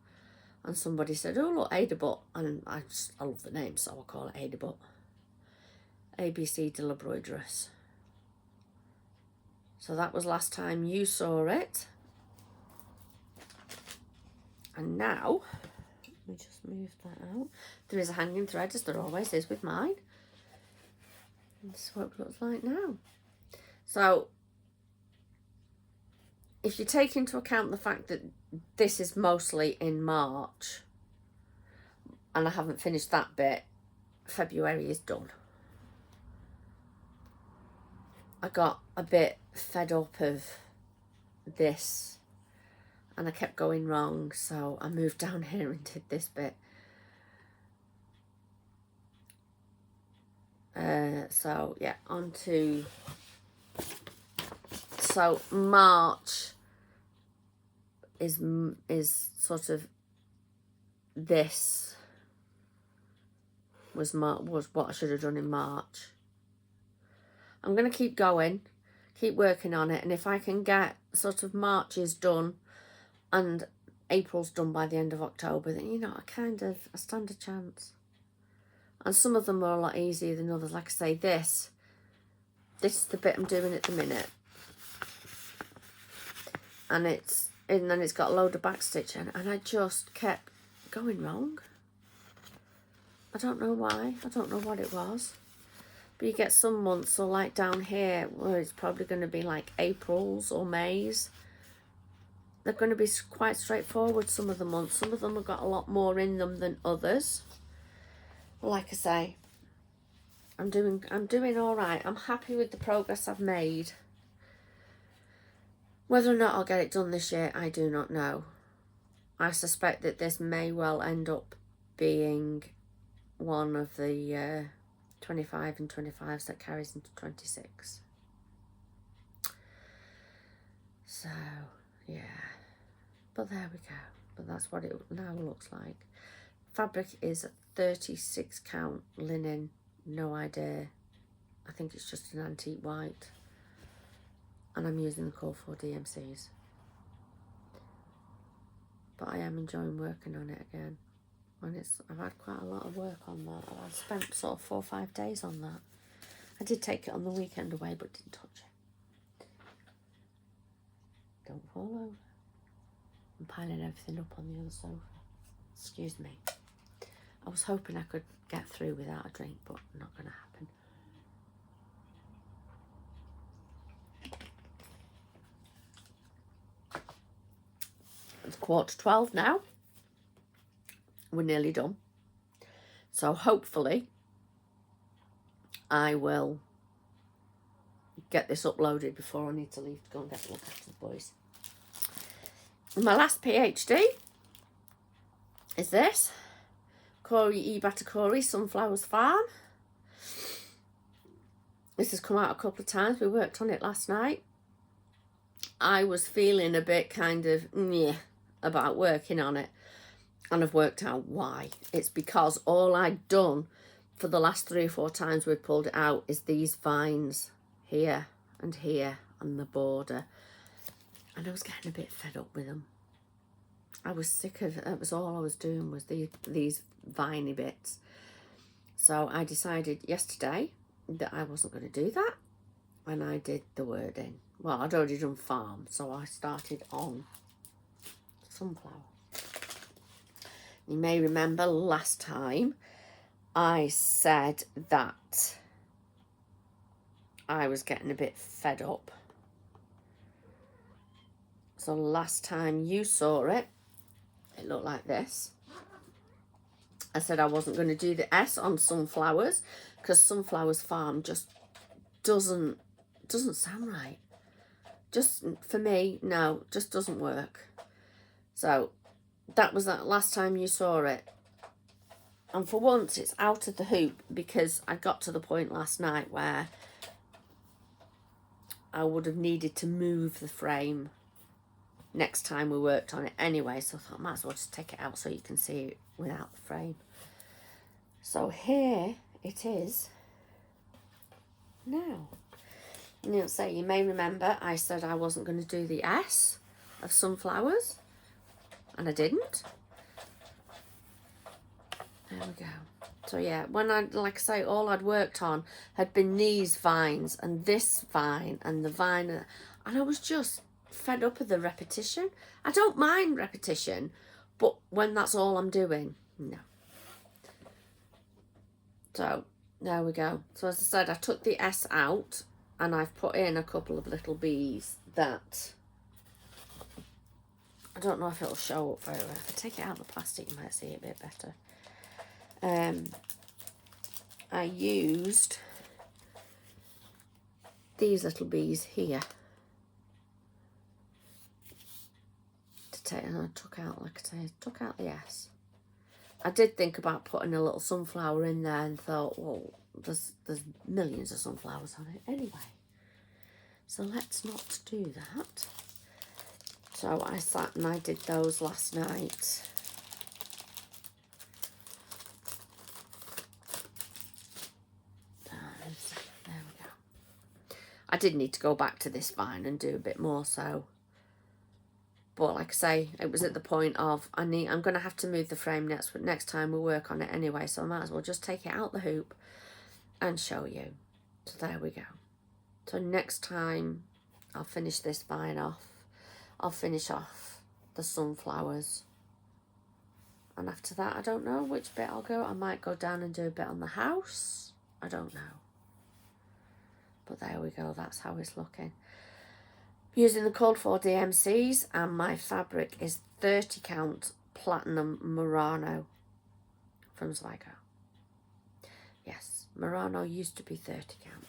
And somebody said, oh look, Ada Butt. And I love the name, so I'll call it Ada Butt. ABC Delabroiderous. So that was last time you saw it. And now Let me just move that out. There is a hanging thread, as there always is with mine. And this is what it looks like now. So, if you take into account the fact that this is mostly in March, and I haven't finished that bit, February is done. I got a bit fed up of this and I kept going wrong, so I moved down here and did this bit. So yeah, on to, so March is sort of, this was what I should have done in March. I'm going to keep going, keep working on it, and if I can get sort of March is done and April's done by the end of October, then, you know, I stand a chance. And some of them are a lot easier than others. Like I say, this is the bit I'm doing at the minute. And then it's got a load of backstitch, and I just kept going wrong. I don't know why. I don't know what it was. But you get some months, so like down here, where it's probably going to be like April's or May's. They're going to be quite straightforward, some of the months. Some of them have got a lot more in them than others. Like I say, I'm doing all right. I'm happy with the progress I've made. Whether or not I'll get it done this year, I do not know. I suspect that this may well end up being one of the 25 and 25s that carries into 26. So, yeah. But there we go. But that's what it now looks like. Fabric is 36 count linen, no idea. I think it's just an antique white. And I'm using the Core 4 DMCs. But I am enjoying working on it again. And I've had quite a lot of work on that. I've spent sort of 4 or 5 days on that. I did take it on the weekend away, but didn't touch it. Don't fall over. I'm piling everything up on the other sofa. Excuse me. I was hoping I could get through without a drink, but not going to happen. It's 11:45 now. We're nearly done. So hopefully I will get this uploaded before I need to leave to go and get a look after the boys. My last PhD is this. Corey Ibatakori Sunflowers Farm. This has come out a couple of times. We worked on it last night. I was feeling a bit kind of meh about working on it. And I've worked out why. It's because all I'd done for the last 3 or 4 times we pulled it out is these vines here and the border. And I was getting a bit fed up with them. I was sick of it. That was all I was doing, was these viney bits. So I decided yesterday that I wasn't going to do that. And I did the wording. Well, I'd already done farm, so I started on sunflower. You may remember last time I said that I was getting a bit fed up. So last time you saw it, it looked like this. I said I wasn't going to do the S on sunflowers because Sunflowers Farm just doesn't sound right. Just for me, no, just doesn't work. So that was that last time you saw it. And for once it's out of the hoop, because I got to the point last night where I would have needed to move the frame next time we worked on it anyway, so I thought I might as well just take it out so you can see it without the frame. So here it is now. And you'll say, you may remember I said I wasn't going to do the S of sunflowers, and I didn't. There we go. So yeah, when like I say, all I'd worked on had been these vines and this vine and the vine, and I was just fed up with the repetition. I don't mind repetition, But when that's all I'm doing, no. So there we go. So as I said, I took the S out and I've put in a couple of little bees that I don't know if it'll show up very well. If I take it out of the plastic, you might see it a bit better. I used these little bees here to take, and I took out, like I say, I took out the S. I did think about putting a little sunflower in there and thought, well, there's millions of sunflowers on it anyway. So let's not do that. So I sat and I did those last night. There we go. I did need to go back to this vine and do a bit more, so. But like I say, it was at the point of I'm going to have to move the frame next time we work on it anyway, so I might as well just take it out the hoop and show you. So there we go. So next time I'll finish this vine off. I'll finish off the sunflowers. And after that, I don't know which bit I'll go. I might go down and do a bit on the house. I don't know. But there we go. That's how it's looking. Using the code for DMCs, and my fabric is 30 count platinum Murano from Zygo. Yes, Murano used to be 30 count.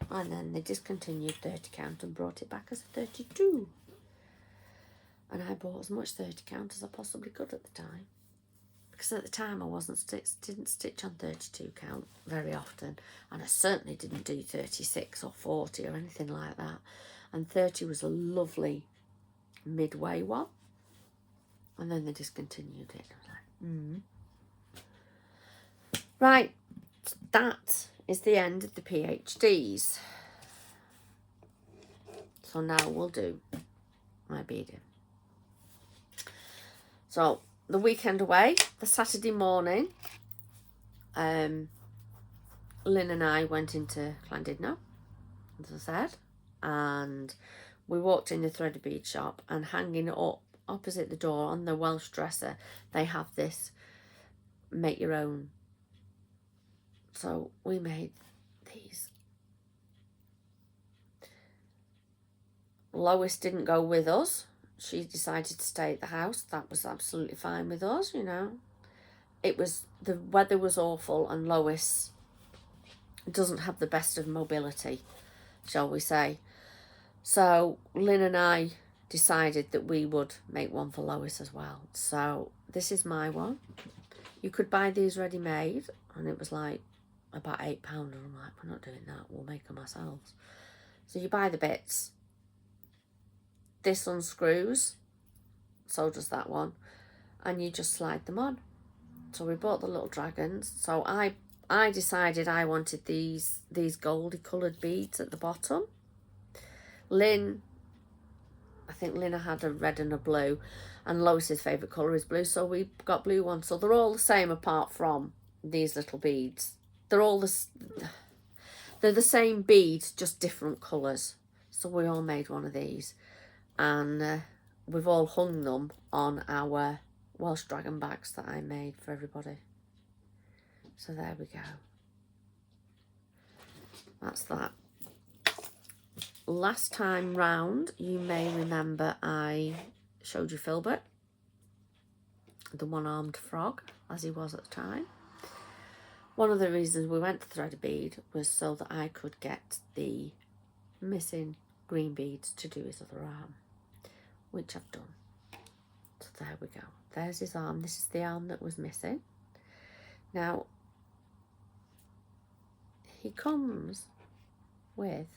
And then they discontinued 30 count and brought it back as a 32. And I bought as much 30 count as I possibly could at the time. Because at the time I didn't stitch on 32 count very often. And I certainly didn't do 36 or 40 or anything like that. And 30 was a lovely midway one. And then they discontinued it. I was like, Right, that is the end of the PhDs. So now we'll do my beading. So the weekend away, the Saturday morning, Lynn and I went into Llandudno, as I said. And we walked in the threaded bead shop, and hanging up opposite the door on the Welsh dresser, they have this make your own. So we made these. Lois didn't go with us. She decided to stay at the house. That was absolutely fine with us, you know. The weather was awful, and Lois doesn't have the best of mobility, shall we say. So Lynn and I decided that we would make one for Lois as well. So this is my one. You could buy these ready-made, and it was like about £8. And I'm like, we're not doing that. We'll make them ourselves. So you buy the bits. This unscrews. So does that one. And you just slide them on. So we bought the little dragons. So I decided I wanted these goldy coloured beads at the bottom. Lynn, I think Lynn had a red and a blue, and Lois's favourite colour is blue, so we got blue ones. So they're all the same apart from these little beads. They're the same bead, just different colours. So we all made one of these, and we've all hung them on our Welsh dragon bags that I made for everybody. So there we go. That's that. Last time round, you may remember I showed you Filbert, the one-armed frog, as he was at the time. One of the reasons we went to thread a bead was so that I could get the missing green beads to do his other arm, which I've done. So there we go. There's his arm. This is the arm that was missing. Now, he comes with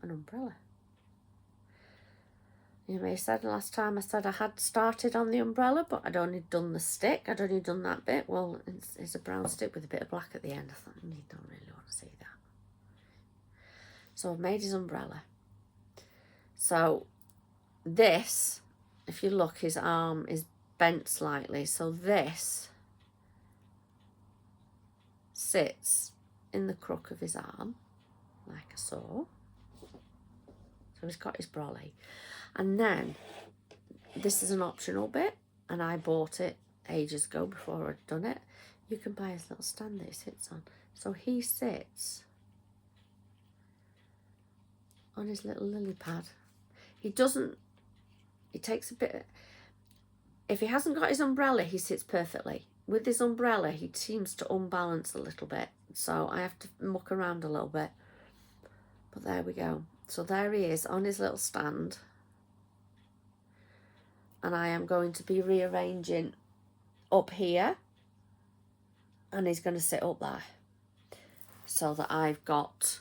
an umbrella. You may have said last time I said I had started on the umbrella, but I'd only done the stick. I'd only done that bit. Well, it's a brown stick with a bit of black at the end. I thought, you don't really want to see that. So I've made his umbrella. So this, if you look, his arm is bent slightly. So this sits in the crook of his arm, like a saw. So he's got his brolly. And then, this is an optional bit. and I bought it ages ago before I'd done it. You can buy his little stand that he sits on. So he sits on his little lily pad. He takes a bit, if he hasn't got his umbrella, he sits perfectly. With his umbrella, he seems to unbalance a little bit. So I have to muck around a little bit. But there we go. So there he is on his little stand. And I am going to be rearranging up here. And he's going to sit up there. So that I've got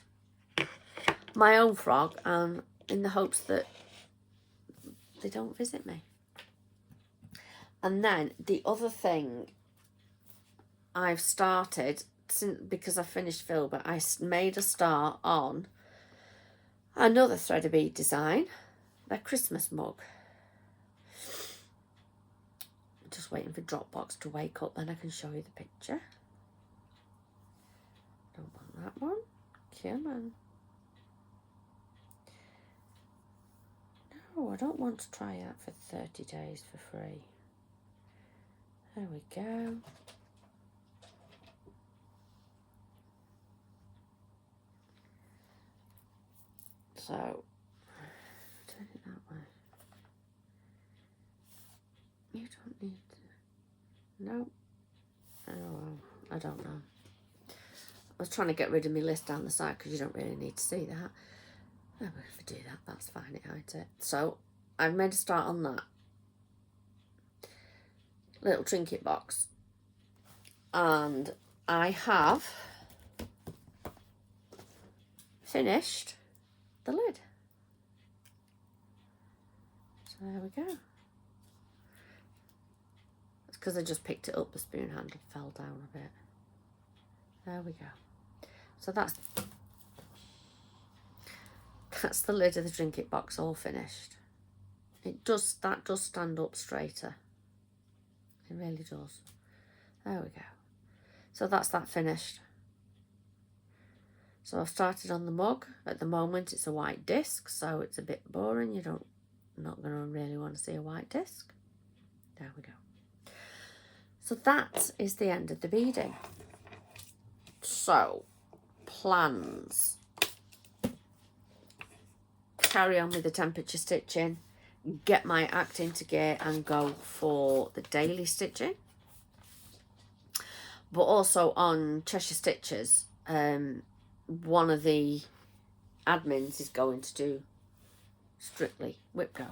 my own frog, and in the hopes that they don't visit me. And then the other thing I've started, because I finished Filbert, I made a start on another thread of bead design, their Christmas mug. I'm just waiting for Dropbox to wake up, then I can show you the picture. Don't want that one. Come on. No, I don't want to try out for 30 days for free. There we go. So, turn it that way. You don't need to. No. Oh, well, I don't know. I was trying to get rid of my list down the side because you don't really need to see that. Oh, but if I do that, that's fine, it hides it. So, I've made a start on that little trinket box. And I have finished the lid. So there we go. It's because I just picked it up, the spoon handle fell down a bit. There we go. So that's the lid of the trinket box all finished. That does stand up straighter. It really does. There we go. So that's that finished. So I've started on the mug. At the moment it's a white disc, so it's a bit boring. Not going to really want to see a white disc. There we go. So that is the end of the beading. So, plans. Carry on with the temperature stitching. Get my act into gear and go for the daily stitching. But also on Cheshirestitchers, one of the admins is going to do strictly whip go.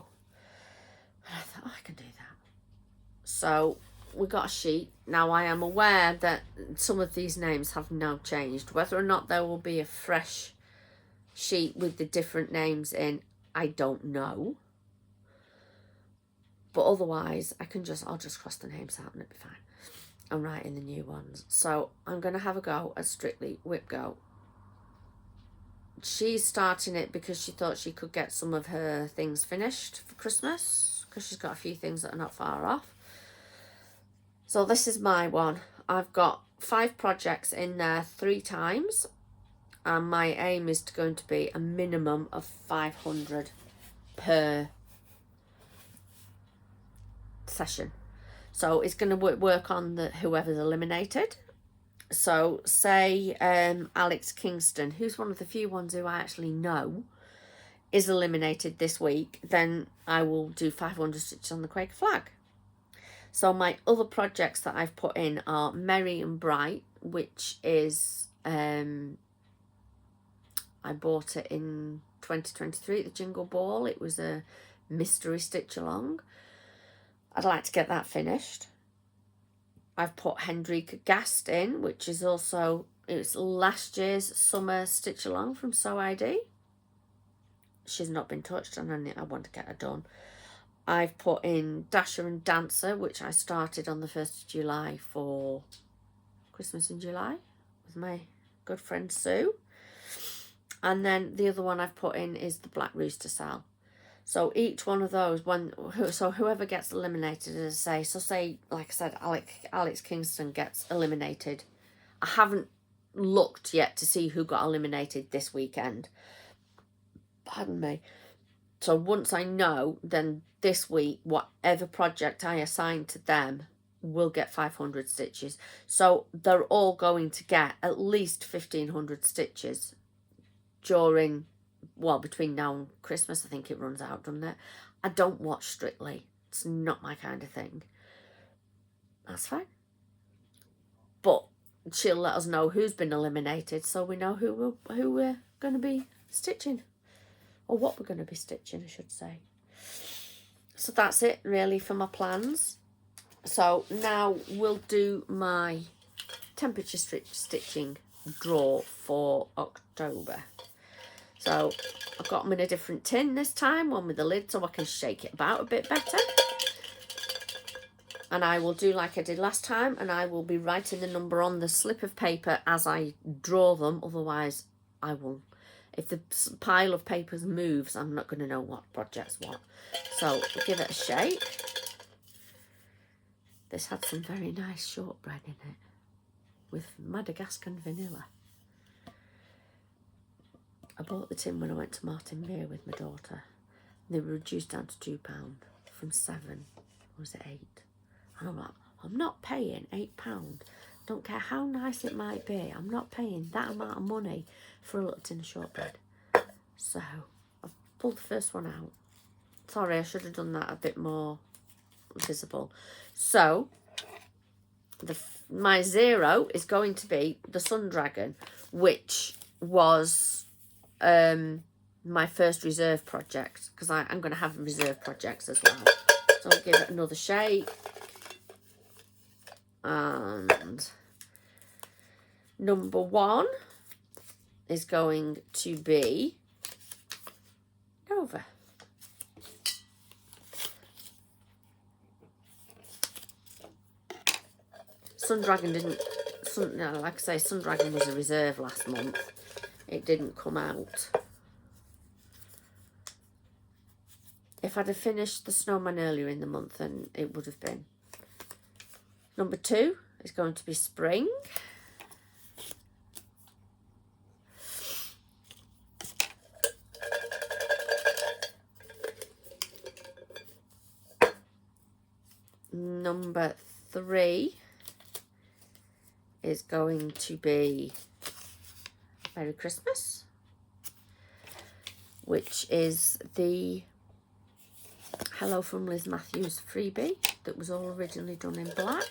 And I thought, I can do that. So we got a sheet. Now I am aware that some of these names have now changed. Whether or not there will be a fresh sheet with the different names in, I don't know. But otherwise, I'll just cross the names out and it'll be fine. And write in the new ones. So I'm going to have a go at strictly whip go. She's starting it because she thought she could get some of her things finished for Christmas, because she's got a few things that are not far off. So this is my one. I've got 5 projects in there 3 times, and my aim is going to be a minimum of 500 per session. So it's going to work on whoever's eliminated. So say Alex Kingston, who's one of the few ones who I actually know, is eliminated this week, then I will do 500 stitches on the Quaker flag. So my other projects that I've put in are Merry and Bright, which is, I bought it in 2023 at the Jingle Ball. It was a mystery stitch along. I'd like to get that finished. I've put Hendrika Gast in, which is also, it's last year's summer stitch along from Sew ID. She's not been touched and I want to get her done. I've put in Dasher and Dancer, which I started on the 1st of July for Christmas in July with my good friend Sue. And then the other one I've put in is the Black Rooster Cell. So each one of those, so whoever gets eliminated, as I say, so say, like I said, Alex Kingston gets eliminated. I haven't looked yet to see who got eliminated this weekend. Pardon me. So once I know, then this week, whatever project I assign to them will get 500 stitches. So they're all going to get at least 1,500 stitches during, well, between now and Christmas. I think it runs out, doesn't it? I don't watch Strictly. It's not my kind of thing. That's fine. But she'll let us know who's been eliminated, so we know who we're going to be stitching. Or what we're going to be stitching, I should say. So that's it, really, for my plans. So now we'll do my temperature stitching draw for October. So I've got them in a different tin this time, one with the lid, so I can shake it about a bit better. And I will do like I did last time, and I will be writing the number on the slip of paper as I draw them. Otherwise, I will, if the pile of papers moves, I'm not going to know what project's what. So give it a shake. This had some very nice shortbread in it with Madagascar vanilla. I bought the tin when I went to Martin Mere with my daughter. They were reduced down to £2 from 7. Or was it 8? And I'm like, I'm not paying £8. Don't care how nice it might be. I'm not paying that amount of money for a little tin of shortbread. So I've pulled the first one out. Sorry, I should have done that a bit more visible. So my 0 is going to be the Sun Dragon, which was my first reserve project, because I'm going to have reserve projects as well. So I'll give it another shake. And number 1 is going to be Nova. Sun Dragon didn't, like I say, Sun Dragon was a reserve last month. It didn't come out. If I'd have finished the Snowman earlier in the month, then it would have been. Number 2 is going to be Spring. Number 3 is going to be Merry Christmas, which is the Hello from Liz Matthews freebie that was all originally done in black.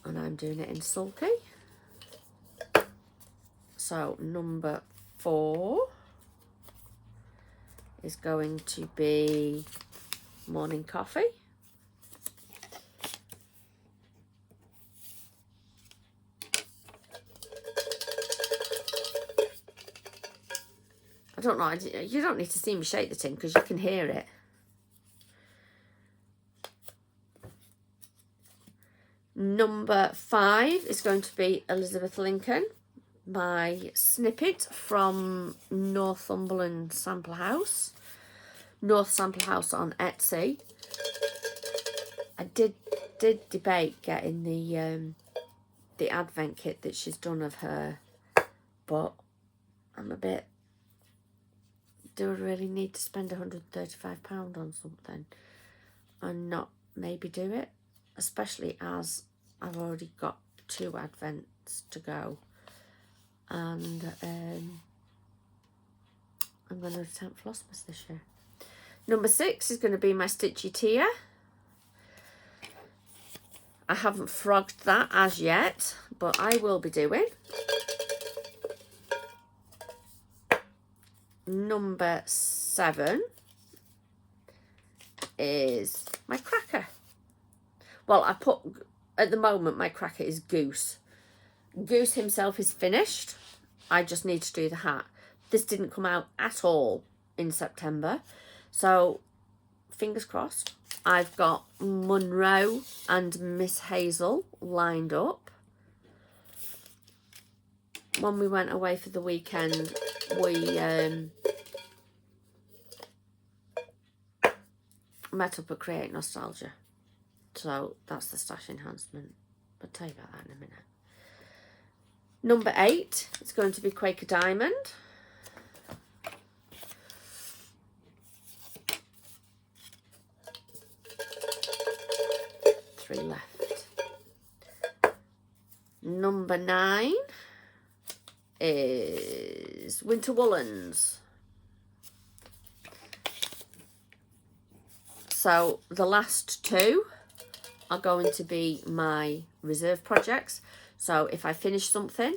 And I'm doing it in sulky. So number 4 is going to be Morning Coffee. I don't know, you don't need to see me shake the tin because you can hear it. Number 5 is going to be Elizabeth Lincoln, my snippet from Northumberland Sample House. North Sample House on Etsy. I did debate getting the advent kit that she's done of her, but I'm a bit, do I really need to spend £135 on something and not maybe do it? Especially as I've already got 2 advents to go, and I'm going to attempt Flossmas this year. Number 6 is going to be my Stitchy Tia. I haven't frogged that as yet, but I will be doing. Number 7 is my cracker. Well, I put, at the moment, my cracker is Goose. Goose himself is finished. I just need to do the hat. This didn't come out at all in September. So, fingers crossed. I've got Monroe and Miss Hazel lined up. When we went away for the weekend, we met up at Create Nostalgia. So that's the stash enhancement. I'll tell you about that in a minute. Number 8 is going to be Quaker Diamond. 3 left. Number 9 is winter woolens. So the last 2 are going to be my reserve projects. So if I finish something,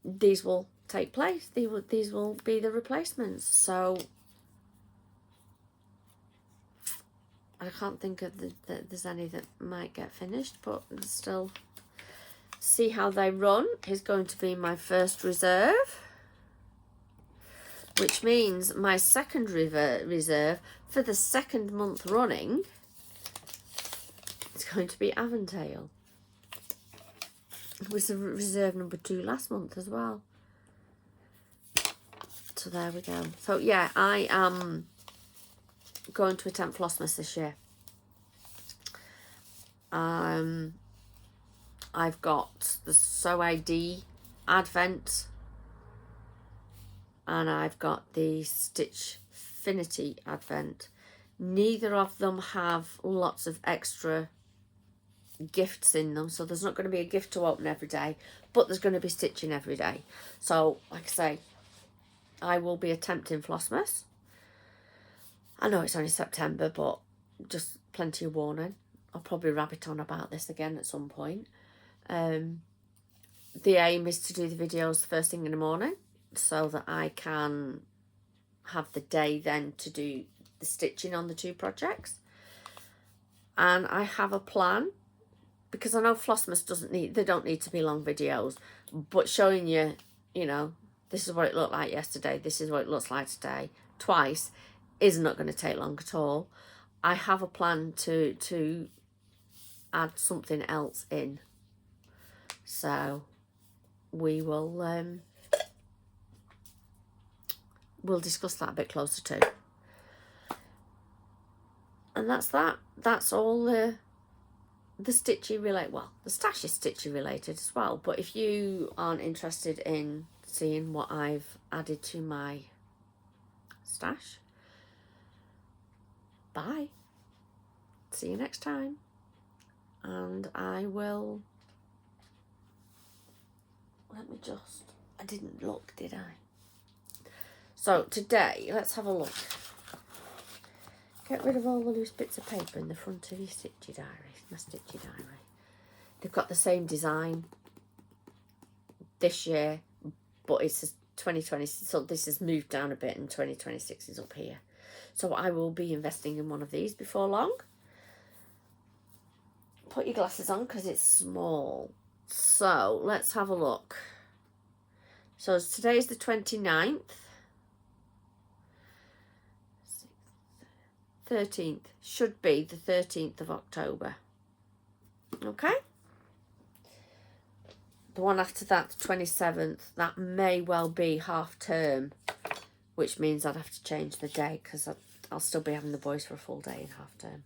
these will take place. These will be the replacements. So I can't think of there's any that might get finished, but still see how they run is going to be my first reserve, which means my second reserve for the 2nd month running is going to be Avondale. It was a reserve number 2 last month as well. So there we go. So yeah, I am going to attempt Flossmas this year. I've got the Sew ID Advent and I've got the Stitchfinity Advent. Neither of them have lots of extra gifts in them, so there's not going to be a gift to open every day, but there's going to be stitching every day. So like I say, I will be attempting Flossmas. I know it's only September, but just plenty of warning. I'll probably rabbit on about this again at some point. The aim is to do the videos the first thing in the morning so that I can have the day then to do the stitching on the 2 projects. And I have a plan, because I know Flossmas they don't need to be long videos, but showing you, you know, this is what it looked like yesterday, this is what it looks like today, twice, is not going to take long at all. I have a plan to add something else in. So we will we'll discuss that a bit closer too. And that's that. That's all the stitchy related. Well, the stash is stitchy related as well. But if you aren't interested in seeing what I've added to my stash, bye. See you next time. And I will, let me just, I didn't look, did I? So today, let's have a look. Get rid of all the loose bits of paper in the front of your stitchy diary, my stitchy diary. They've got the same design this year, but it's 2020, so this has moved down a bit and 2026 is up here. So I will be investing in one of these before long. Put your glasses on because it's small. So let's have a look. So today's the 29th. 13th. Should be the 13th of October. Okay? The one after that, the 27th, that may well be half term, which means I'd have to change the day because I'll still be having the boys for a full day in half term.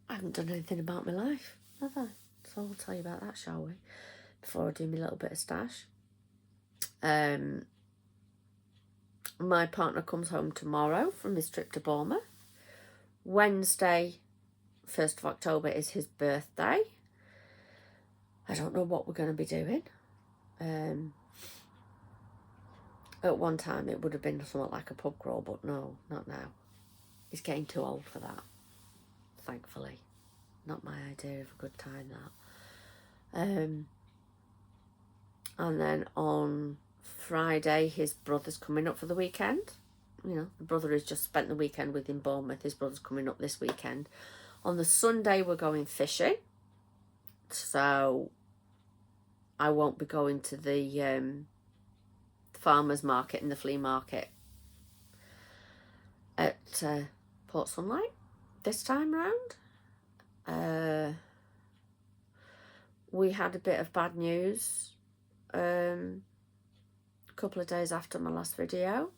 I haven't done anything about my life, have I? So I'll tell you about that, shall we? Before I do my little bit of stash. My partner comes home tomorrow from his trip to Bournemouth. Wednesday, 1st of October, is his birthday. I don't know what we're going to be doing. At one time it would have been something like a pub crawl, but no, not now. He's getting too old for that, thankfully. Not my idea of a good time, that. And then on Friday, his brother's coming up for the weekend. You know, the brother has just spent the weekend with him in Bournemouth. His brother's coming up this weekend. On the Sunday, we're going fishing. So I won't be going to the farmer's market and the flea market at Port Sunlight this time round. We had a bit of bad news a couple of days after my last video,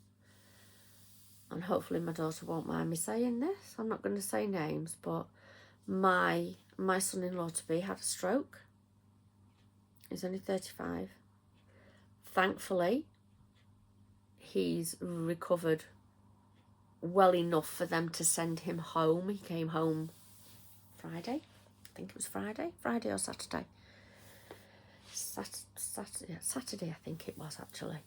and hopefully my daughter won't mind me saying this. I'm not going to say names, but my son-in-law to be had a stroke. He's only 35. Thankfully, he's recovered well enough for them to send him home. He came home Friday. I think it was Friday or Saturday. Saturday, I think it was actually.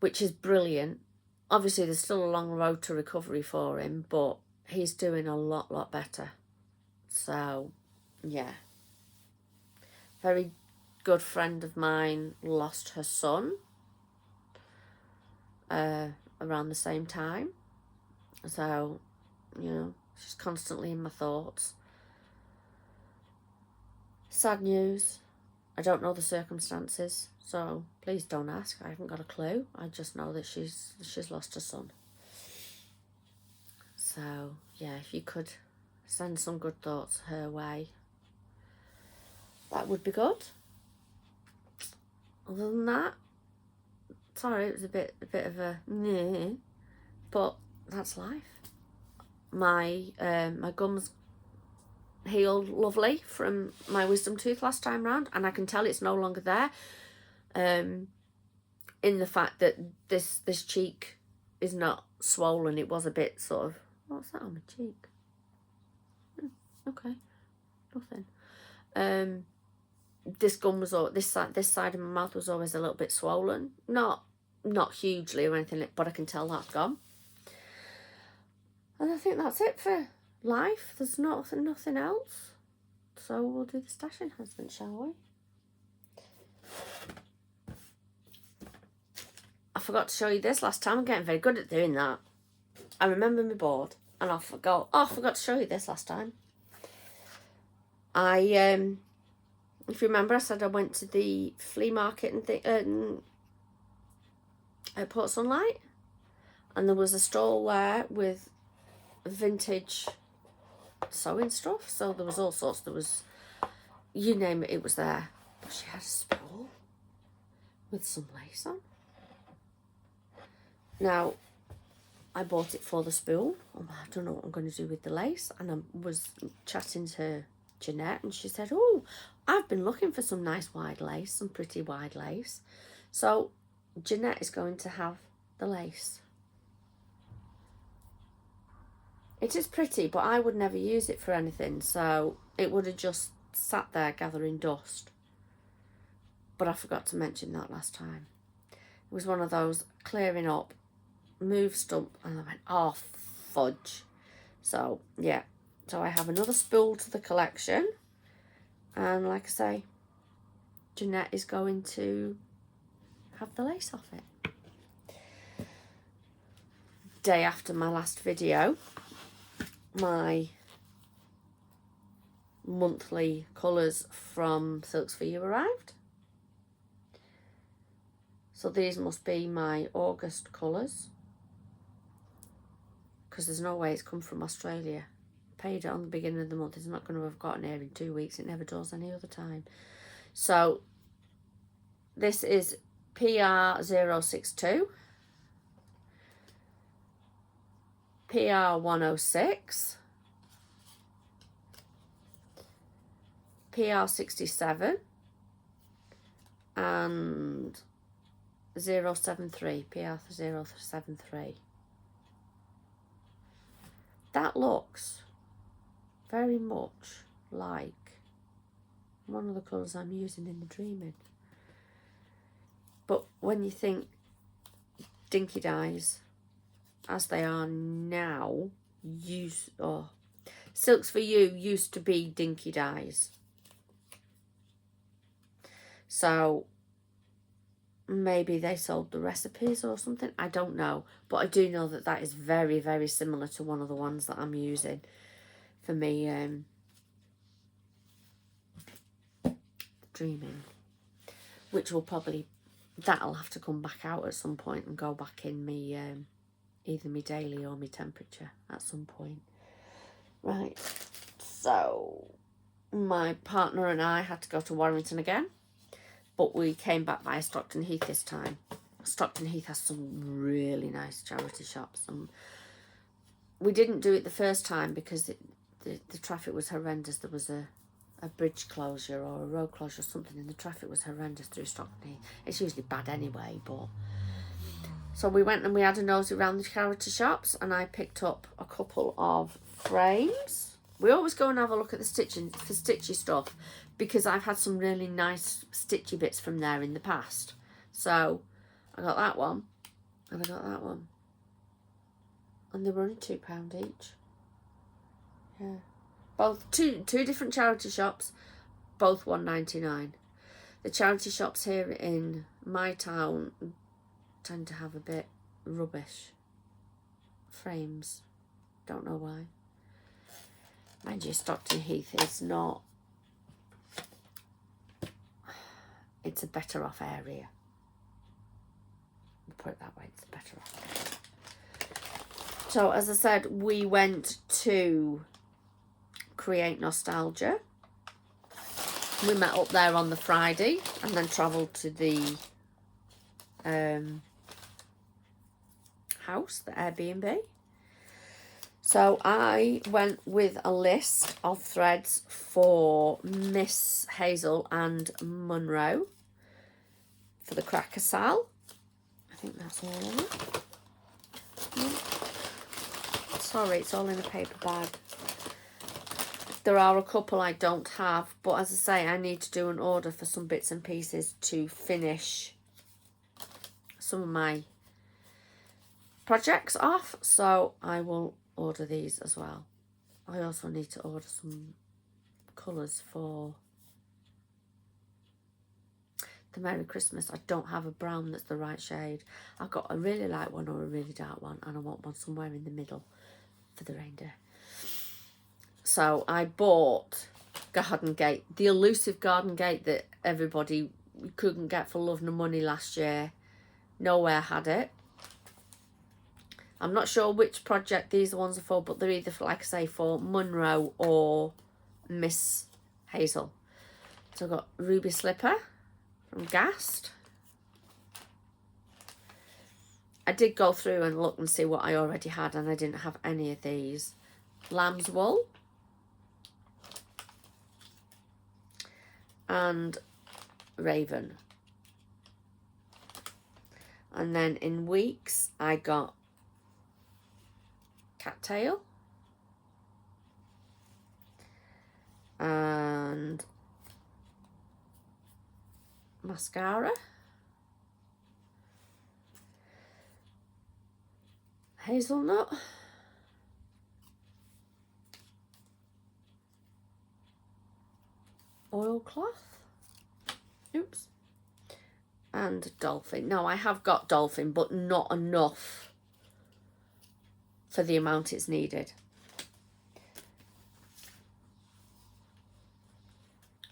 Which is brilliant. Obviously, there's still a long road to recovery for him, but he's doing a lot better. So, yeah. Very good friend of mine lost her son around the same time. So, you know, she's constantly in my thoughts. Sad news. I don't know the circumstances, so please don't ask. I haven't got a clue. I just know that she's lost her son. So, yeah, if you could send some good thoughts her way, that would be good. Other than that, sorry, it was a bit of a meh, but that's life. My gums healed lovely from my wisdom tooth last time round, and I can tell it's no longer there. In the fact that this cheek is not swollen. It was a bit sort of, what's that on my cheek? Okay, nothing. This gum was all, this side of my mouth was always a little bit swollen. Not hugely or anything, but I can tell that's gone. And I think that's it for life. There's nothing else. So we'll do the stash enhancement, shall we? I forgot to show you this last time. I'm getting very good at doing that. I remember my board and I forgot. Oh, I forgot to show you this last time. If you remember, I said I went to the flea market and at Port Sunlight, and there was a stall there with vintage sewing stuff. So there was all sorts. There was, you name it, it was there. But she had a spool with some lace on. Now, I bought it for the spool. I don't know what I'm going to do with the lace. And I was chatting to Jeanette, and she said, oh, I've been looking for some nice wide lace, some pretty wide lace. So Jeanette is going to have the lace. It is pretty, but I would never use it for anything, so it would have just sat there gathering dust. But I forgot to mention that last time. It was one of those clearing up, move stump, and I went, oh, fudge. So, yeah. So I have another spool to the collection. And like I say, Jeanette is going to have the lace off it. Day after my last video, my monthly colours from Silks For You arrived. So these must be my August colours, because there's no way it's come from Australia. Paid it on the beginning of the month. It's not going to have gotten here in 2 weeks. It never does any other time. So this is PR062, PR106, PR67, and 073, PR073. That looks very much like one of the colours I'm using in the Dreaming. But when you think dinky dyes, as they are now, Silks For You used to be dinky dyes. So maybe they sold the recipes or something. I don't know. But I do know that that is very, very similar to one of the ones that I'm using for me Dreaming. Which will probably, that'll have to come back out at some point and go back in me, either me daily or me temperature at some point. Right. So my partner and I had to go to Warrington again. But we came back via Stockton Heath this time. Stockton Heath has some really nice charity shops. We didn't do it the first time because the traffic was horrendous. There was a bridge closure or a road closure or something, and the traffic was horrendous through Stockton Heath. It's usually bad anyway, but... So we went and we had a nosy around the charity shops, and I picked up a couple of frames. We always go and have a look at the stitching for stitchy stuff, because I've had some really nice stitchy bits from there in the past. So I got that one, and I got that one, and they were only £2 each. Yeah, both two different charity shops, both £1.99. The charity shops here in my town tend to have a bit rubbish frames. Don't know why. Mind you, Stockton Heath is not. It's a better off area. We'll put it that way. It's a better off area. So as I said, we went to Create Nostalgia. We met up there on the Friday and then travelled to the house, the Airbnb. So I went with a list of threads for Miss Hazel and Monroe for the cracker sal. I think that's all in it. Yeah. Sorry, it's all in a paper bag. There are a couple I don't have, but as I say, I need to do an order for some bits and pieces to finish some of my projects off, so I will order these as well. I also need to order some colours for the Merry Christmas. I don't have a brown that's the right shade. I've got a really light one or a really dark one, and I want one somewhere in the middle for the reindeer. So I bought Garden Gate, the elusive Garden Gate that everybody couldn't get for love nor money last year. Nowhere had it. I'm not sure which project these ones are for, but they're either, like I say, for Monroe or Miss Hazel. So I've got Ruby Slipper from Gast. I did go through and look and see what I already had, and I didn't have any of these. Lamb's Wool. And Raven. And then in Weeks, I got Cattail and Mascara, Hazelnut, Oilcloth, oops, and Dolphin. Now I have got Dolphin, but not enough for the amount it's needed.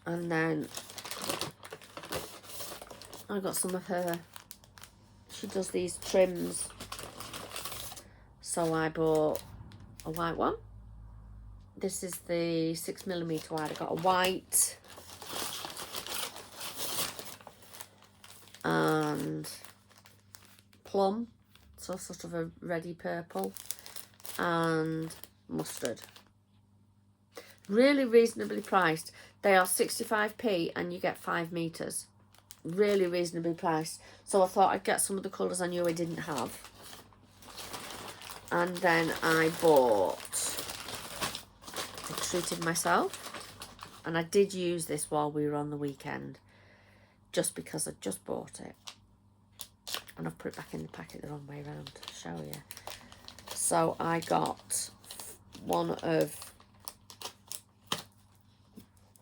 And then I got some of her, she does these trims, so I bought a white one. This is the 6mm wide. I got a white and plum, so sort of a reddy purple, and mustard. Really reasonably priced. They are 65p and you get 5 meters. Really reasonably priced. So I thought I'd get some of the colours I knew I didn't have. And then I treated myself, and I did use this while we were on the weekend, just because I just bought it, and I've put it back in the packet the wrong way around to show you. So I got one of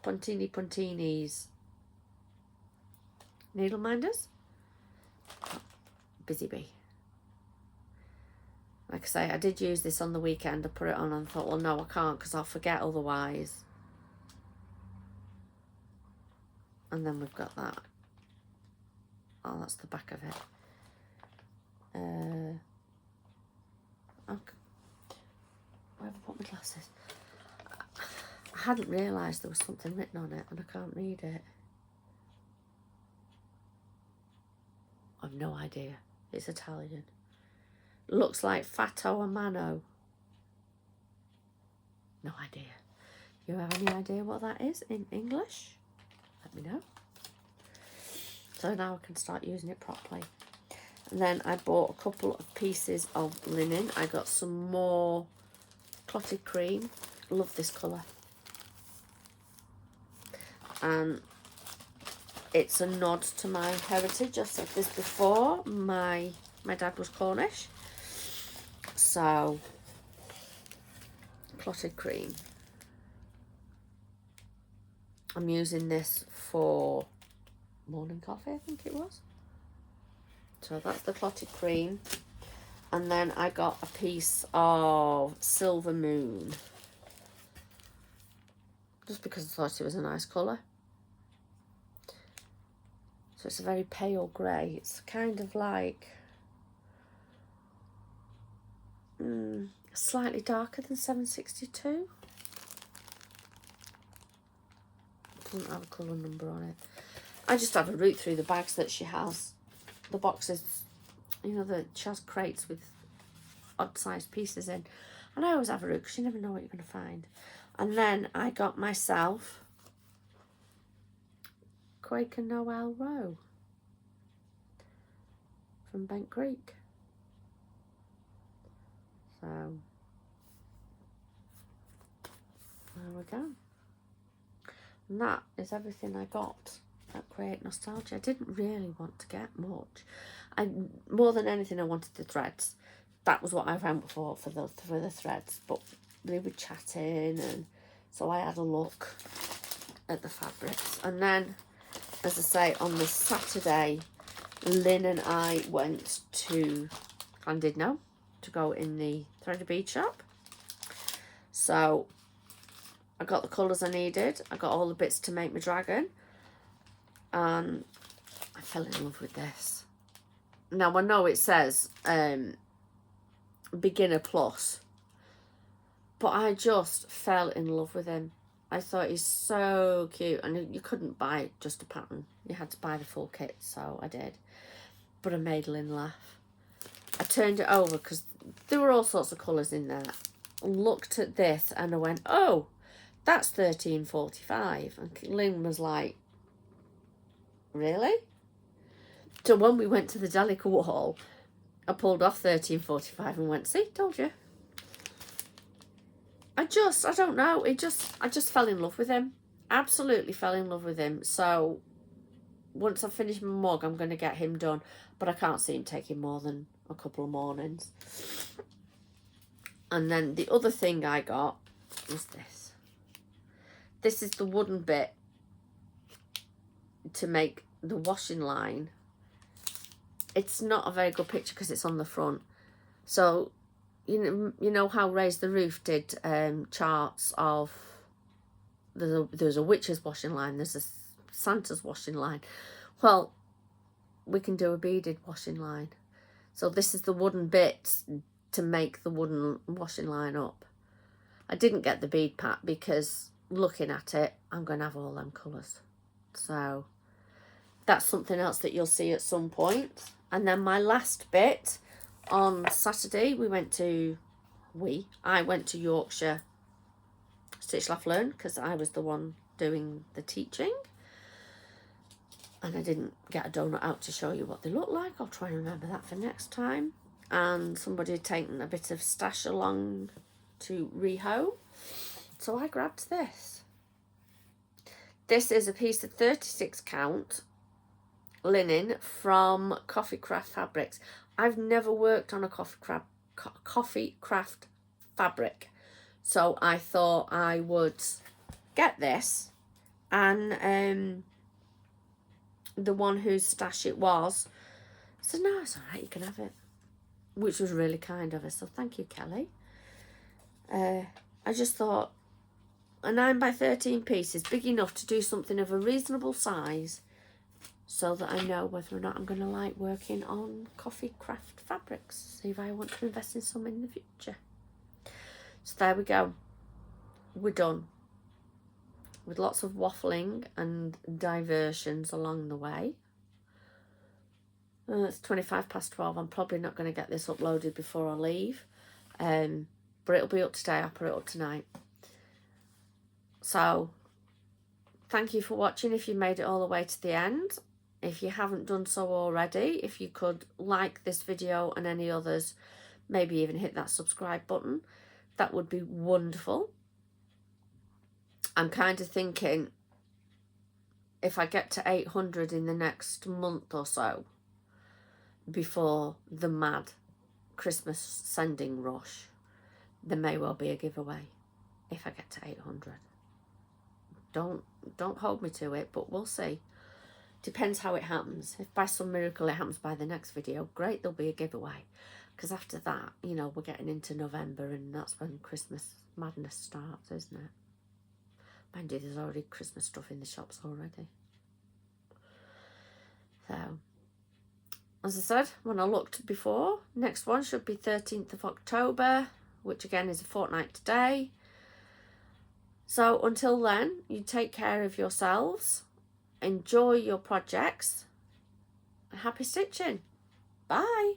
Puntini's needle minders. Busy bee. Like I say, I did use this on the weekend. I put it on and thought, well, no, I can't because I'll forget otherwise. And then we've got that. Oh, that's the back of it. Okay. Where have I put my glasses? I hadn't realised there was something written on it and I can't read it. I've no idea. It's Italian. Looks like Fatto a Mano. No idea. You have any idea what that is in English? Let me know. So now I can start using it properly. And then I bought a couple of pieces of linen. I got some more clotted cream. Love this colour. And it's a nod to my heritage. I've said this before. My dad was Cornish. So, clotted cream. I'm using this for morning coffee, I think it was. So that's the clotted cream. And then I got a piece of Silver Moon. Just because I thought it was a nice colour. So it's a very pale grey. It's kind of like slightly darker than 762. Doesn't have a colour number on it. I just have a route through the bags that she has. The boxes, you know, she has crates with odd sized pieces in. And I always have a route because you never know what you're going to find. And then I got myself Quaker Noel Row from Bent Creek. So, there we go. And that is everything I got at Create Nostalgia. I didn't really want to get much. More than anything, I wanted the threads. That was what I went for the threads. But we were chatting, and so I had a look at the fabrics. And then, as I say, on the Saturday, Lynn and I went to Llandudno to go in the Threaded Bead shop. So I got the colours I needed. I got all the bits to make my dragon. And I fell in love with this. Now I know it says beginner plus, but I just fell in love with him. I thought he's so cute, and you couldn't buy just a pattern. You had to buy the full kit, so I did. But I made Lynn laugh. I turned it over because there were all sorts of colours in there. Looked at this and I went, oh, that's $13.45. And Lynn was like, really? So when we went to the Delica wall, I pulled off $13.45 and went, see, told you. I don't know. I just fell in love with him. Absolutely fell in love with him. So once I finish my mug, I'm going to get him done. But I can't see him taking more than a couple of mornings. And then the other thing I got was this. This is the wooden bit to make the washing line. It's not a very good picture because it's on the front. So, you know how Raise the Roof did charts of, there's a witch's washing line, there's a Santa's washing line. Well, we can do a beaded washing line. So this is the wooden bits to make the wooden washing line up. I didn't get the bead pack because looking at it, I'm going to have all them colours. So that's something else that you'll see at some point. And then my last bit, on Saturday, I went to Yorkshire Stitch Laugh Learn because I was the one doing the teaching. And I didn't get a donut out to show you what they look like. I'll try and remember that for next time. And somebody had taken a bit of stash along to reho. So I grabbed this. This is a piece of 36 count linen from Coffee Craft Fabrics. I've never worked on a coffee craft fabric. So I thought I would get this, and the one whose stash it was said, no, it's all right, you can have it, which was really kind of her. So thank you, Kelly. I just thought a 9 by 13 piece is big enough to do something of a reasonable size, so that I know whether or not I'm going to like working on coffee craft fabrics. See if I want to invest in some in the future. So there we go. We're done. With lots of waffling and diversions along the way. It's 12:25. I'm probably not going to get this uploaded before I leave. But it'll be up today. I'll put it up tonight. So, thank you for watching if you made it all the way to the end. if you haven't done so already, if you could like this video and any others, maybe even hit that subscribe button, that would be wonderful. I'm kind of thinking if I get to 800 in the next month or so, before the mad Christmas sending rush, there may well be a giveaway if I get to 800. Don't hold me to it, but we'll see. Depends how it happens. If by some miracle it happens by the next video, great, there'll be a giveaway. Because after that, you know, we're getting into November and that's when Christmas madness starts, isn't it? Mind you, there's already Christmas stuff in the shops already. So, as I said, when I looked before, next one should be 13th of October, which again is a fortnight today. So until then, you take care of yourselves, enjoy your projects, and happy stitching. Bye.